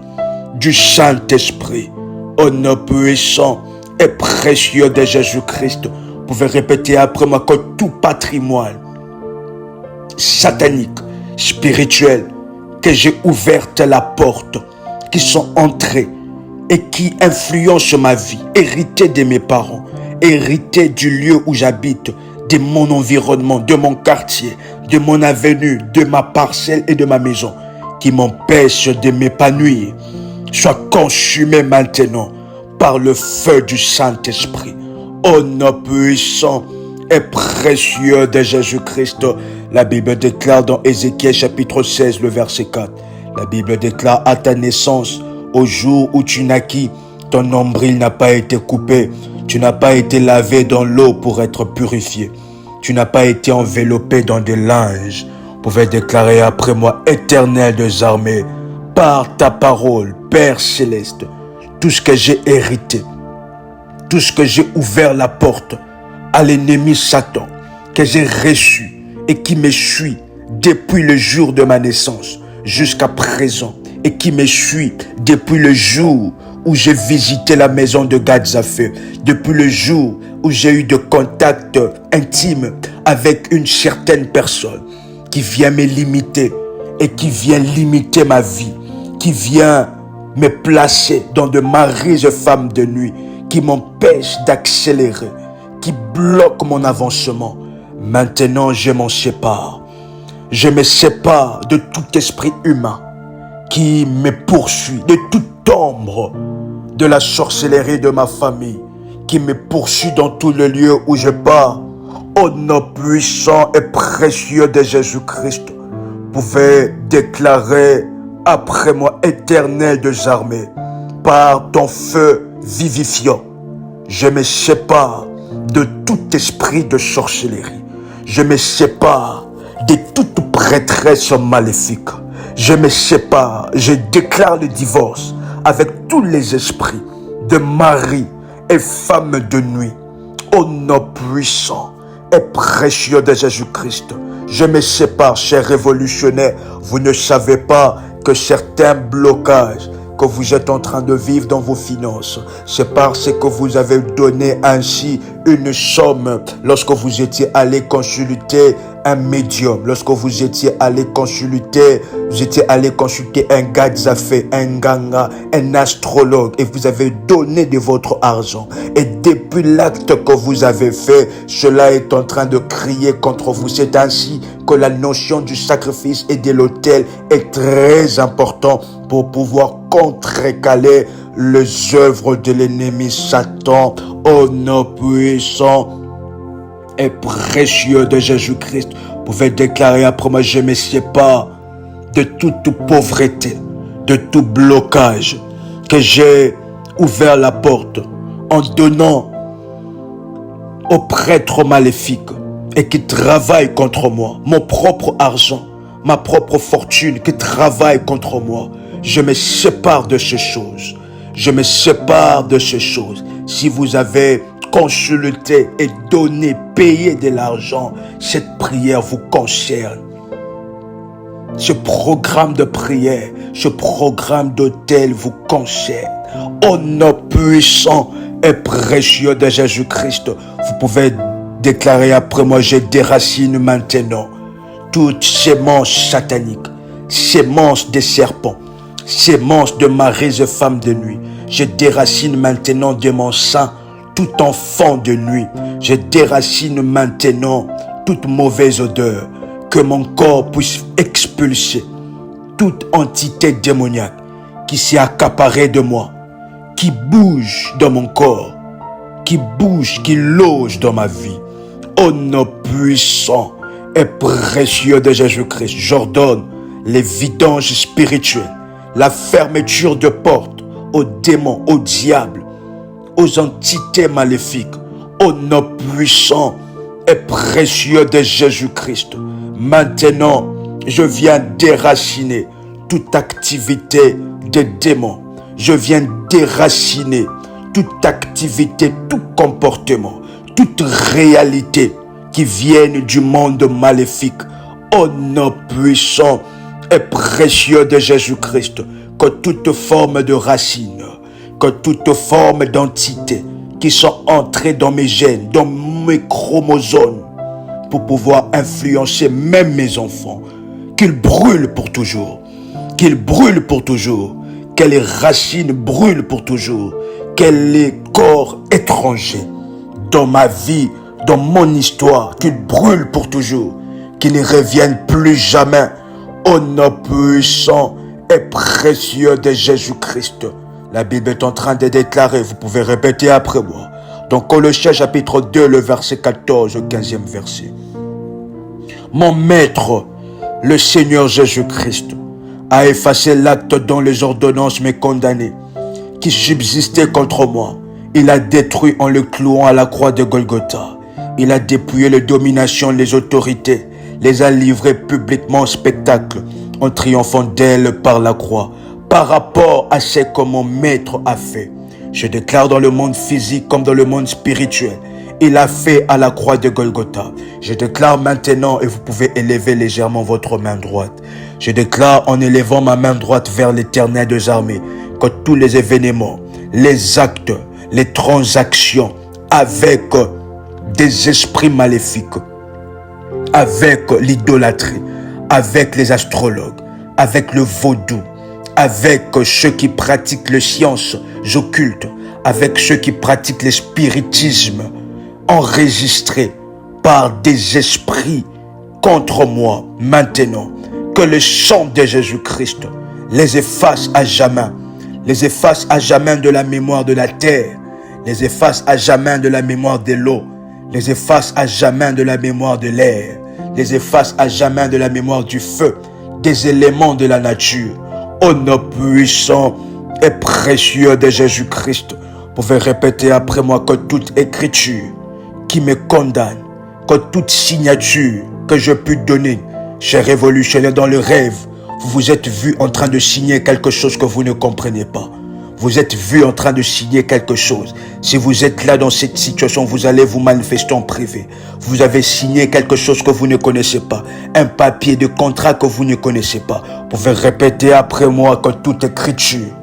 Speaker 1: du Saint-Esprit, au nom puissant et précieux de Jésus-Christ. Vous pouvez répéter après moi que tout patrimoine satanique, spirituel, que j'ai ouverte la porte, qui sont entrés et qui influencent ma vie, hérité de mes parents, hérité du lieu où j'habite, de mon environnement, de mon quartier, de mon avenue, de ma parcelle et de ma maison, qui m'empêchent de m'épanouir, soit consumé maintenant par le feu du Saint-Esprit. Au nom puissant et précieux de Jésus-Christ, la Bible déclare dans Ézéchiel chapitre 16, le verset 4, la Bible déclare: à ta naissance, au jour où tu naquis, ton nombril n'a pas été coupé, tu n'as pas été lavé dans l'eau pour être purifié, tu n'as pas été enveloppé dans des linges. Vous pouvez déclarer après moi: Éternel des armées, par ta parole, Père céleste, tout ce que j'ai hérité, tout ce que j'ai ouvert la porte à l'ennemi Satan, que j'ai reçu et qui me suit depuis le jour de ma naissance jusqu'à présent, et qui me suit depuis le jour où j'ai visité la maison de Gadzafé, depuis le jour où j'ai eu de contact intime avec une certaine personne qui vient me limiter et qui vient limiter ma vie, qui vient me placer dans de mauvaises femmes de nuit, qui m'empêche d'accélérer, qui bloque mon avancement. Maintenant, je m'en sépare. Je me sépare de tout esprit humain qui me poursuit, de toute ombre de la sorcellerie de ma famille, qui me poursuit dans tous les lieux où je pars. Au nom puissant et précieux de Jésus-Christ, vous pouvez déclarer après moi: Éternel des armées, par ton feu vivifiant, je me sépare de tout esprit de sorcellerie. Je me sépare de toute prêtresse maléfique. Je me sépare, je déclare le divorce avec tous les esprits de mari et femme de nuit. Au nom puissant et précieux de Jésus-Christ, je me sépare, chers révolutionnaires. Vous ne savez pas que certains blocages que vous êtes en train de vivre dans vos finances, c'est parce que vous avez donné ainsi une somme lorsque vous étiez allé consulter un médium, lorsque vous étiez allé consulter un Gadzafé, un ganga, un astrologue, et vous avez donné de votre argent. Et depuis l'acte que vous avez fait, cela est en train de crier contre vous. C'est ainsi que la notion du sacrifice et de l'autel est très important pour pouvoir contrecaler les œuvres de l'ennemi Satan. Au nom puissant et précieux de Jésus-Christ, vous pouvez déclarer après moi: je me sépare de toute pauvreté, de tout blocage, que j'ai ouvert la porte en donnant aux prêtres maléfiques et qui travaillent contre moi, mon propre argent, ma propre fortune qui travaille contre moi. Je me sépare de ces choses. Je me sépare de ces choses. Si vous avez consulté et donné, payé de l'argent, cette prière vous concerne. Ce programme de prière, ce programme d'autel vous concerne. Au nom puissant et précieux de Jésus-Christ, vous pouvez déclarer après moi, je déracine maintenant toute sémence satanique, sémence des serpents, sémence de maris et femmes de nuit. Je déracine maintenant de mon sein tout enfant de nuit. Je déracine maintenant toute mauvaise odeur. Que mon corps puisse expulser toute entité démoniaque qui s'est accaparée de moi, qui bouge dans mon corps, qui bouge, qui loge dans ma vie. Au nom puissant et précieux de Jésus-Christ, j'ordonne les vidanges spirituelles, la fermeture de portes aux démons, aux diables, aux entités maléfiques. Au nom puissant et précieux de Jésus-Christ, maintenant, je viens déraciner toute activité des démons. Je viens déraciner toute activité, tout comportement, toute réalité qui viennent du monde maléfique. Au nom puissant et précieux de Jésus-Christ, que toute forme de racine, que toute forme d'entité qui sont entrées dans mes gènes, dans mes chromosomes, pour pouvoir influencer même mes enfants, qu'ils brûlent pour toujours, qu'ils brûlent pour toujours, que les racines brûlent pour toujours, que les corps étrangers dans ma vie, dans mon histoire, qu'ils brûlent pour toujours, qu'ils ne reviennent plus jamais. Au nom puissant et précieux de Jésus-Christ. La Bible est en train de déclarer, vous pouvez répéter après moi, dans Colossiens chapitre 2, le verset 14, au 15e verset. Mon maître, le Seigneur Jésus-Christ, a effacé l'acte dont les ordonnances me condamnaient, qui subsistait contre moi. Il a détruit en le clouant à la croix de Golgotha. Il a dépouillé les dominations, les autorités, les a livrées publiquement au spectacle, en triomphant d'elles par la croix, par rapport à ce que mon maître a fait. Je déclare dans le monde physique comme dans le monde spirituel, il a fait à la croix de Golgotha. Je déclare maintenant, et vous pouvez élever légèrement votre main droite. Je déclare en élevant ma main droite vers l'Éternel des armées, que tous les événements, les actes, les transactions avec des esprits maléfiques, avec l'idolâtrie, avec les astrologues, avec le vaudou, avec ceux qui pratiquent les sciences occultes, avec ceux qui pratiquent le spiritisme, enregistrés par des esprits contre moi maintenant, que le sang de Jésus-Christ les efface à jamais, les efface à jamais de la mémoire de la terre, les efface à jamais de la mémoire de l'eau, les efface à jamais de la mémoire de l'air, les efface à jamais de la mémoire du feu, des éléments de la nature. Au nom puissant et précieux de Jésus-Christ, vous pouvez répéter après moi que toute écriture qui me condamne, que toute signature que je puis donner, cher révolutionnaire, dans le rêve, vous vous êtes vu en train de signer quelque chose que vous ne comprenez pas. Vous êtes vu en train de signer quelque chose. Si vous êtes là dans cette situation, vous allez vous manifester en privé. Vous avez signé quelque chose que vous ne connaissez pas. Un papier de contrat que vous ne connaissez pas. Vous pouvez répéter après moi que toute écriture,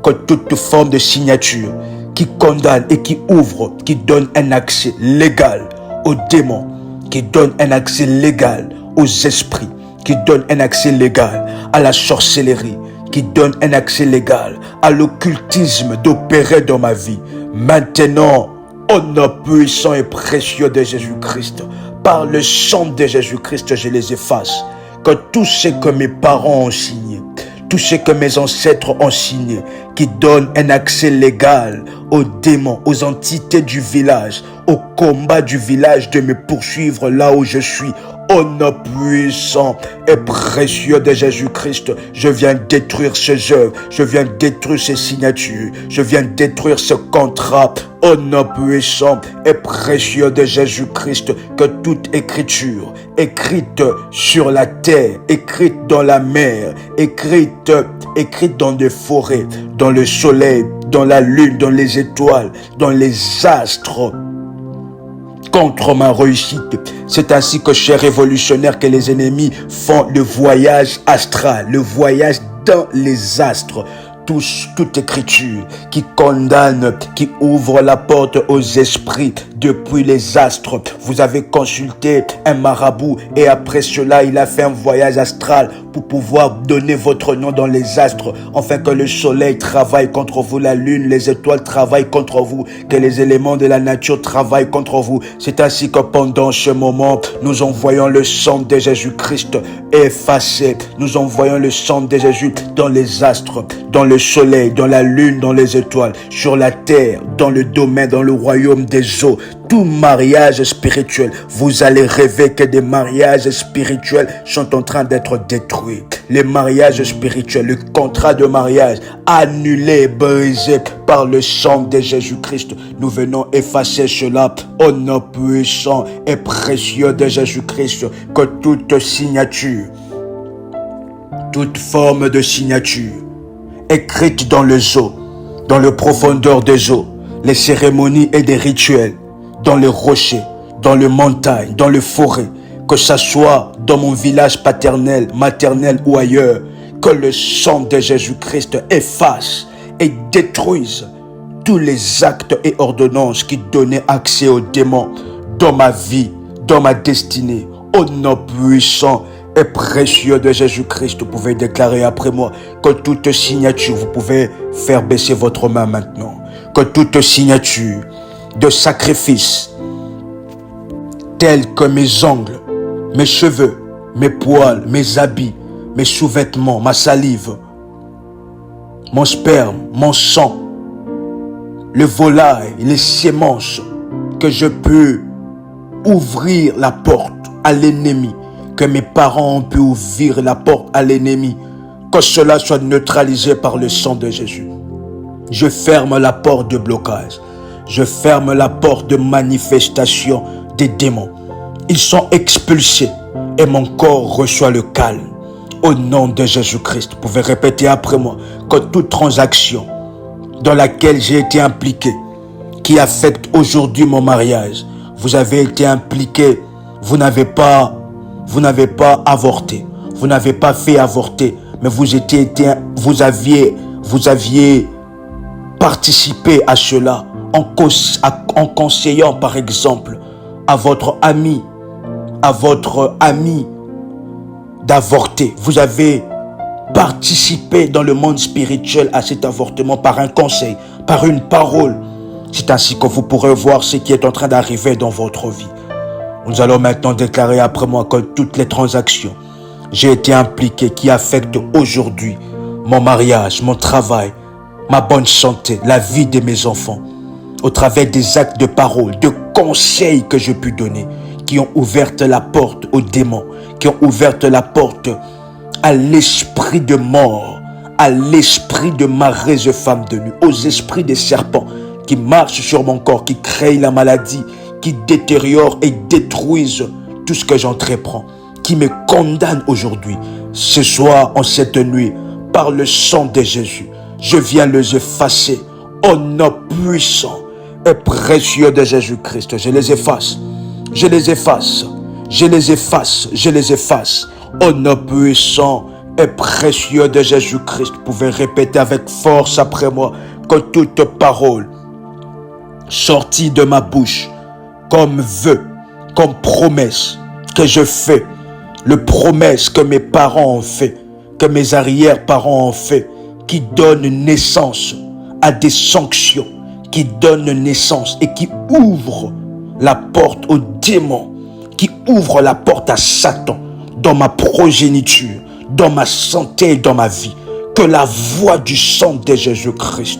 Speaker 1: que toute forme de signature qui condamne et qui ouvre, qui donne un accès légal aux démons, qui donne un accès légal aux esprits, qui donne un accès légal à la sorcellerie, qui donne un accès légal à l'occultisme d'opérer dans ma vie. Maintenant, au nom puissant et précieux de Jésus-Christ, par le sang de Jésus-Christ, je les efface. Que tout ce que mes parents ont signé, tout ce que mes ancêtres ont signé, qui donne un accès légal aux démons, aux entités du village, au combat du village de me poursuivre là où je suis, Au nom puissant et précieux de Jésus-Christ, je viens détruire ces œuvres, je viens détruire ces signatures, je viens détruire ce contrat. Au nom puissant et précieux de Jésus-Christ, que toute écriture, écrite sur la terre, écrite dans la mer, écrite dans des forêts, dans le soleil, dans la lune, dans les étoiles, dans les astres, contre ma réussite. C'est ainsi que, chers révolutionnaires, que les ennemis font le voyage astral, le voyage dans les astres. Toute écriture qui condamne, qui ouvre la porte aux esprits depuis les astres. Vous avez consulté un marabout et après cela, il a fait un voyage astral pour pouvoir donner votre nom dans les astres, afin que le soleil travaille contre vous, la lune, les étoiles travaillent contre vous, que les éléments de la nature travaillent contre vous. C'est ainsi que pendant ce moment, nous envoyons le sang de Jésus-Christ effacé. Nous envoyons le sang de Jésus dans les astres, dans le soleil, dans la lune, dans les étoiles, sur la terre, dans le domaine, dans le royaume des eaux. Tout mariage spirituel, vous allez rêver que des mariages spirituels sont en train d'être détruits. Les mariages spirituels, le contrat de mariage annulé, brisé par le sang de Jésus-Christ. Nous venons effacer cela au nom puissant et précieux de Jésus-Christ. Que toute signature, toute forme de signature écrite dans les eaux, dans le profondeur des eaux, les cérémonies et des rituels, dans les rochers, dans les montagnes, dans les forêts, que ça soit dans mon village paternel, maternel ou ailleurs, que le sang de Jésus-Christ efface et détruise tous les actes et ordonnances qui donnaient accès aux démons dans ma vie, dans ma destinée. Au nom puissant et précieux de Jésus-Christ, vous pouvez déclarer après moi que toute signature, vous pouvez faire baisser votre main maintenant, que toute signature de sacrifice, tels que mes ongles, mes cheveux, mes poils, mes habits, mes sous-vêtements, ma salive, mon sperme, mon sang, le volaille, les semences, que je peux ouvrir la porte à l'ennemi, que mes parents ont pu ouvrir la porte à l'ennemi, que cela soit neutralisé par le sang de Jésus. Je ferme la porte de blocage. Je ferme la porte de manifestation des démons. Ils sont expulsés et mon corps reçoit le calme. Au nom de Jésus-Christ, vous pouvez répéter après moi que toute transaction dans laquelle j'ai été impliqué, qui affecte aujourd'hui mon mariage, vous avez été impliqué, vous n'avez pas avorté, vous n'avez pas fait avorter, mais vous aviez participé à cela en conseillant par exemple à votre ami d'avorter. Vous avez participé dans le monde spirituel à cet avortement par un conseil, par une parole. C'est ainsi que vous pourrez voir ce qui est en train d'arriver dans votre vie. Nous allons maintenant déclarer après moi que toutes les transactions j'ai été impliqué qui affectent aujourd'hui mon mariage, mon travail, ma bonne santé, la vie de mes enfants, au travers des actes de parole, de conseils que j'ai pu donner, qui ont ouvert la porte aux démons, qui ont ouvert la porte à l'esprit de mort, à l'esprit de maraises femmes de nuit, aux esprits des serpents qui marchent sur mon corps, qui créent la maladie, qui détériorent et détruisent tout ce que j'entreprends, qui me condamnent aujourd'hui. Ce soir, en cette nuit, par le sang de Jésus, je viens les effacer au nom puissant et précieux de Jésus-Christ. Je les efface, je les efface, je les efface, je les efface. Au nom puissant et précieux de Jésus-Christ, vous pouvez répéter avec force après moi que toute parole sortie de ma bouche, comme vœu, comme promesse que je fais, le promesse que mes parents ont fait, que mes arrière-parents ont fait, qui donne naissance à des sanctions, qui donne naissance et qui ouvre la porte aux démons, qui ouvre la porte à Satan dans ma progéniture, dans ma santé et dans ma vie. Que la voix du sang de Jésus-Christ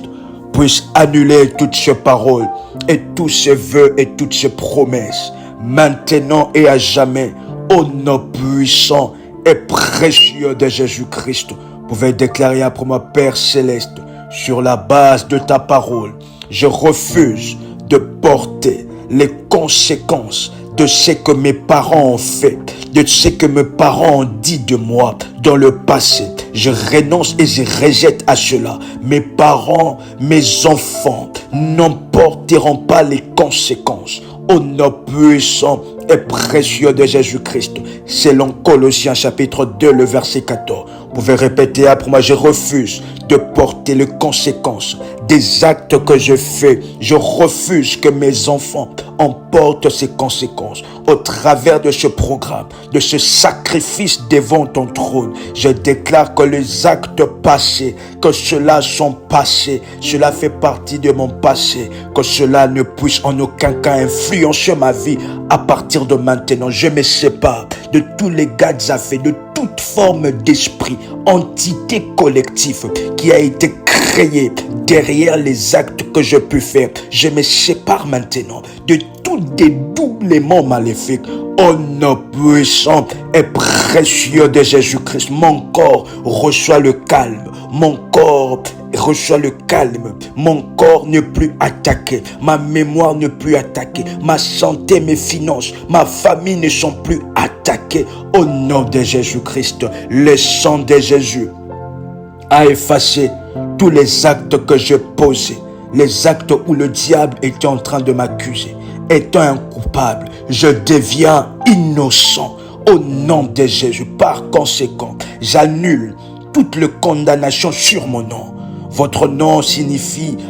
Speaker 1: puisse annuler toutes ces paroles et tous ces vœux et toutes ces promesses, maintenant et à jamais, Au nom puissant et précieux de Jésus-Christ, vous pouvez déclarer après moi, Père Céleste, sur la base de ta parole, je refuse de porter les conséquences de ce que mes parents ont fait, de ce que mes parents ont dit de moi dans le passé. Je renonce et je rejette à cela. Mes parents, mes enfants n'en porteront pas les conséquences. Au nom puissant et précieux de Jésus-Christ, selon Colossiens chapitre 2, le verset 14. Vous pouvez répéter après moi, je refuse de porter les conséquences des actes que je fais. Je refuse que mes enfants en portent ces conséquences. Au travers de ce programme, de ce sacrifice devant ton trône, je déclare que les actes passés, que ceux-là sont passés, cela fait partie de mon passé, que cela ne puisse en aucun cas influencer ma vie. À partir de maintenant, je me sépare de tous les gadgets à fait, de toute forme d'esprit, entité collective qui a été créée derrière les actes que je peux faire. Je me sépare maintenant de tout dédoublement maléfique. Au nom puissant et précieux de Jésus-Christ, mon corps reçoit le calme. Mon corps reçoit le calme. Mon corps n'est plus attaqué. Ma mémoire n'est plus attaquée. Ma santé, mes finances, ma famille ne sont plus attaquées. Au nom de Jésus-Christ, le sang de Jésus a effacé tous les actes que j'ai posés. Les actes où le diable était en train de m'accuser. Étant un coupable, je deviens innocent au nom de Jésus. Par conséquent, j'annule toute la condamnation sur mon nom. Votre nom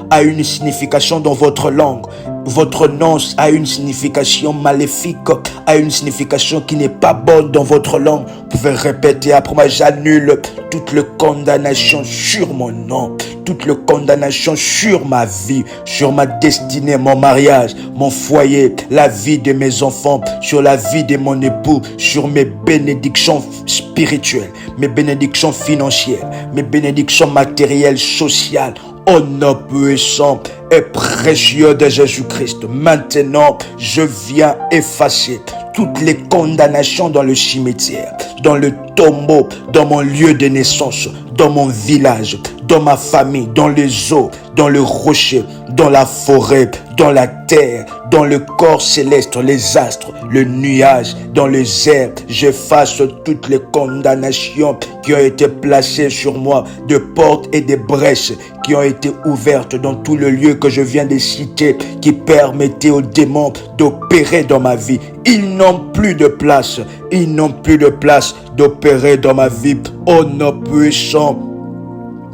Speaker 1: a une signification dans votre langue. Votre nom a une signification maléfique, a une signification qui n'est pas bonne dans votre langue. Vous pouvez répéter après moi, j'annule toute la condamnation sur mon nom, toute la condamnation sur ma vie, sur ma destinée, mon mariage, mon foyer, la vie de mes enfants, sur la vie de mon époux, sur mes bénédictions spirituelles, mes bénédictions financières, mes bénédictions matérielles, sociales. Au nom puissant et précieux de Jésus-Christ, maintenant, je viens effacer toutes les condamnations dans le cimetière, dans le tombeau, dans mon lieu de naissance, dans mon village, dans ma famille, dans les eaux, dans le rocher, dans la forêt, dans la terre, dans le corps céleste, les astres, le nuage, dans les airs. J'efface toutes les condamnations qui ont été placées sur moi, de portes et de brèches qui ont été ouvertes dans tout le lieu que je viens de citer, qui permettaient aux démons d'opérer dans ma vie. Ils n'ont plus de place. Ils n'ont plus de place d'opérer dans ma vie. Au nom puissant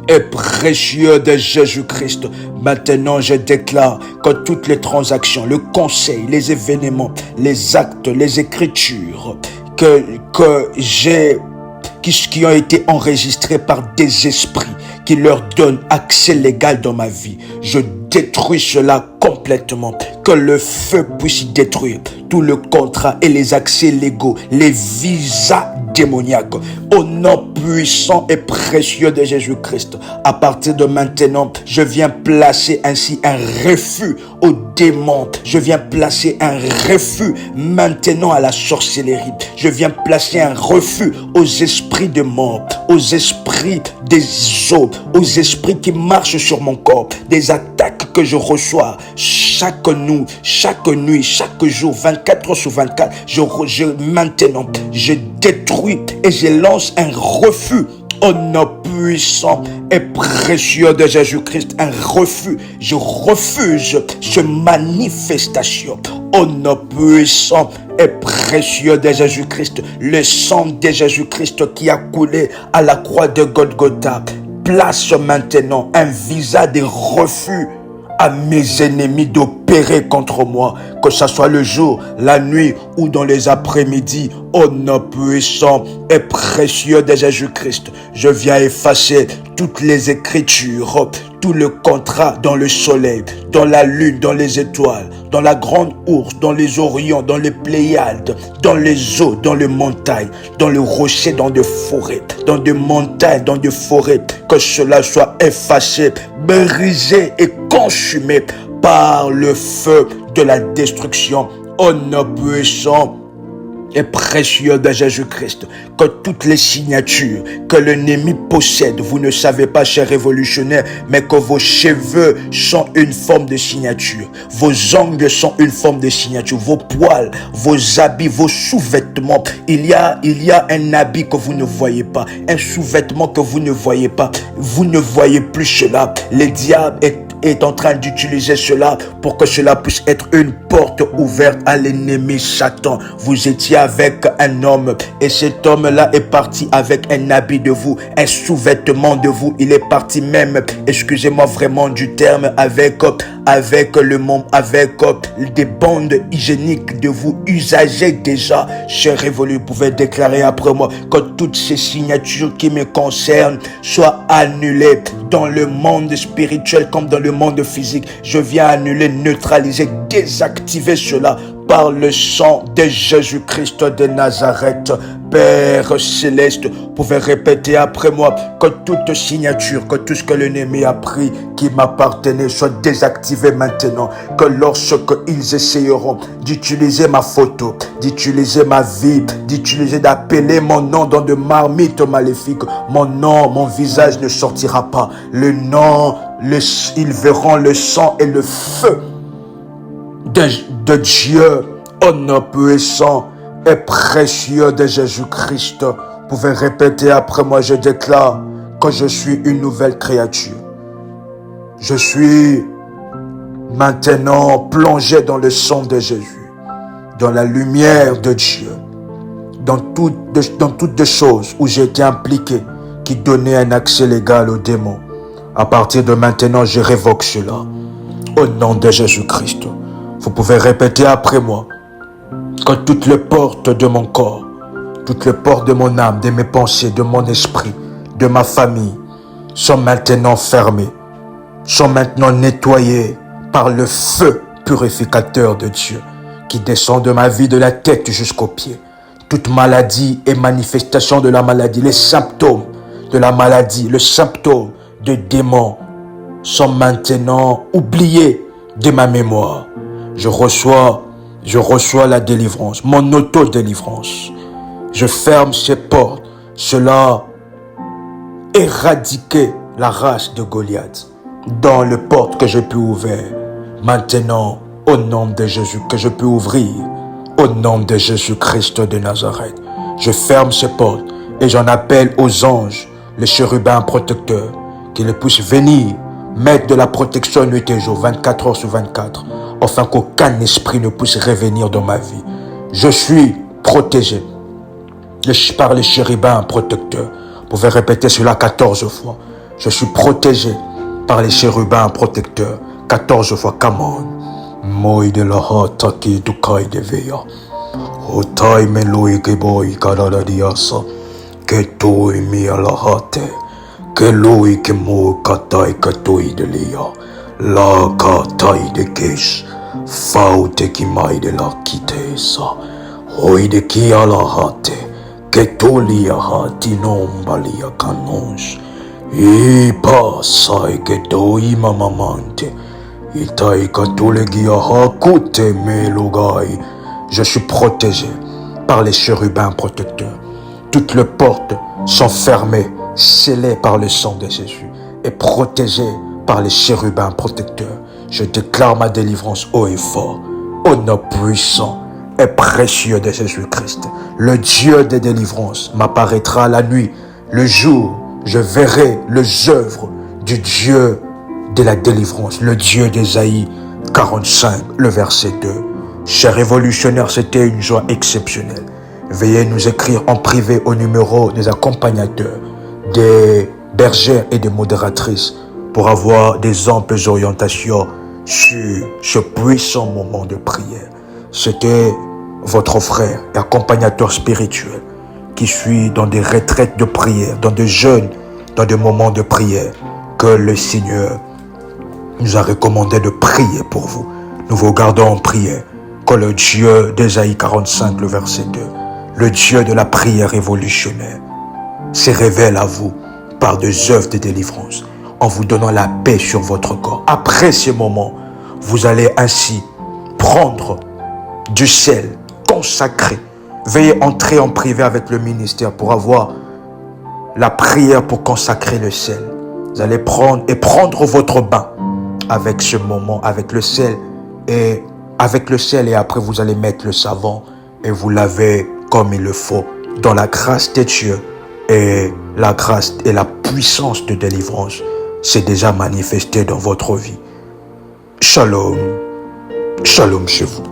Speaker 1: et précieux de Jésus-Christ, maintenant je déclare que toutes les transactions, le conseil, les événements, les actes, les écritures qui ont été enregistrés par des esprits qui leur donnent accès légal dans ma vie, je détruis cela complètement. Que le feu puisse détruire tout le contrat et les accès légaux, les visas démoniaques. Au nom puissant et précieux de Jésus-Christ, à partir de maintenant, je viens placer ainsi un refus aux démons. Je viens placer un refus maintenant à la sorcellerie. Je viens placer un refus aux esprits de mort, aux esprits des eaux, aux esprits qui marchent sur mon corps, des attaques que je reçois chaque nuit, chaque jour, 24 heures sur 24. Maintenant, je détruis et je lance un refus au nom puissant et précieux de Jésus-Christ. Un refus. Je refuse cette manifestation. Au nom puissant et précieux de Jésus-Christ. Le sang de Jésus-Christ qui a coulé à la croix de Golgotha place maintenant un visa de refus à mes ennemis d'opérer contre moi, que ce soit le jour, la nuit ou dans les après-midi. Au nom puissant et précieux de Jésus-Christ, je viens effacer toutes les écritures, tout le contrat dans le soleil, dans la lune, dans les étoiles, dans la grande ours, dans les orions, dans les Pléiades, dans les eaux, dans les montagnes, dans le rocher, dans des forêts, dans des montagnes, dans des forêts, que cela soit effacé, brisé et consumé par le feu de la destruction. Au nom puissant et précieux de Jésus-Christ, que toutes les signatures que l'ennemi possède, vous ne savez pas, chers révolutionnaires, mais que vos cheveux sont une forme de signature, vos ongles sont une forme de signature, vos poils, vos habits, vos sous-vêtements, il y a un habit que vous ne voyez pas, un sous-vêtement que vous ne voyez pas, vous ne voyez plus cela, le diable est en train d'utiliser cela pour que cela puisse être une porte ouverte à l'ennemi Satan. Vous étiez avec un homme et cet homme-là est parti avec un habit de vous, un sous-vêtement de vous. Il est parti même, excusez-moi vraiment du terme, avec des bandes hygiéniques de vous usagées déjà. Cher Révolu, vous pouvez déclarer après moi que toutes ces signatures qui me concernent soient annulées dans le monde spirituel comme dans le monde physique. Je viens annuler, neutraliser, désactiver cela par le sang de Jésus-Christ de Nazareth. Père Céleste, vous pouvez répéter après moi que toute signature, que tout ce que l'ennemi a pris qui m'appartenait soit désactivé maintenant. Que lorsque ils essayeront d'utiliser ma photo, d'utiliser ma vie, d'appeler mon nom dans de marmites maléfiques, mon nom, mon visage ne sortira pas. Le nom, ils verront le sang et le feu de Dieu, au nom puissant et précieux de Jésus-Christ. Vous pouvez répéter après moi, je déclare que je suis une nouvelle créature. Je suis maintenant plongé dans le sang de Jésus, dans la lumière de Dieu, dans toutes les choses où j'ai été impliqué qui donnaient un accès légal aux démons. À partir de maintenant, je révoque cela. Au nom de Jésus-Christ. Vous pouvez répéter après moi que toutes les portes de mon corps, toutes les portes de mon âme, de mes pensées, de mon esprit, de ma famille, sont maintenant fermées, sont maintenant nettoyées par le feu purificateur de Dieu qui descend de ma vie de la tête jusqu'aux pieds. Toute maladie et manifestation de la maladie, les symptômes de la maladie, le symptôme de démons sont maintenant oubliés de ma mémoire. Je reçois la délivrance, mon auto-délivrance. Je ferme ces portes. Cela éradiquer la race de Goliath dans les portes que je peux ouvrir. Maintenant, au nom de Jésus, que je peux ouvrir, au nom de Jésus-Christ de Nazareth. Je ferme ces portes et j'en appelle aux anges, les chérubins protecteurs, qu'ils puissent venir mettre de la protection nuit et jour, 24 heures sur 24, afin qu'aucun esprit ne puisse revenir dans ma vie. Je suis protégé par les chérubins protecteurs. Vous pouvez répéter cela 14 fois. Je suis protégé par les chérubins protecteurs. 14 fois, come on. Moi de la hata qui du kai de veya. Otai me lui que boy karada diasa. Que toi mi ala hate. Que lui que mo katai katoi de lia. La katai de kesh. Faute qui mai de la kitesa. Hoi de ki ala hate. Que tolia hati nombalia kanons. I pasai que toi mamamante. Itai katolegia hakute melugai. Je suis protégé par les chérubins protecteurs. Toutes les portes sont fermées, scellées par le sang de Jésus et protégées par les chérubins protecteurs. Je déclare ma délivrance haut et fort, au nom puissant et précieux de Jésus-Christ. Le Dieu des délivrances m'apparaîtra la nuit. Le jour, je verrai les œuvres du Dieu de la délivrance, le Dieu d'Ésaïe 45, le verset 2. Chers révolutionnaires, c'était une joie exceptionnelle. Veuillez nous écrire en privé au numéro des accompagnateurs, des bergères et des modératrices pour avoir des amples orientations sur ce puissant moment de prière. C'était votre frère et accompagnateur spirituel qui suit dans des retraites de prière, dans des jeûnes, dans des moments de prière que le Seigneur nous a recommandé de prier pour vous. Nous vous gardons en prière. Que le Dieu d'Ésaïe 45, le verset 2, le Dieu de la prière révolutionnaire, se révèle à vous par des œuvres de délivrance, en vous donnant la paix sur votre corps. Après ces moments, vous allez ainsi prendre du sel consacré Veuillez entrer en privé avec le ministère pour avoir la prière pour consacrer le sel. Vous allez prendre votre bain avec ce moment, avec le sel et après vous allez mettre le savon et vous lavez comme il le faut dans la grâce de Dieu, et la grâce et la puissance de délivrance s'est déjà manifestée dans votre vie. Shalom, shalom chez vous.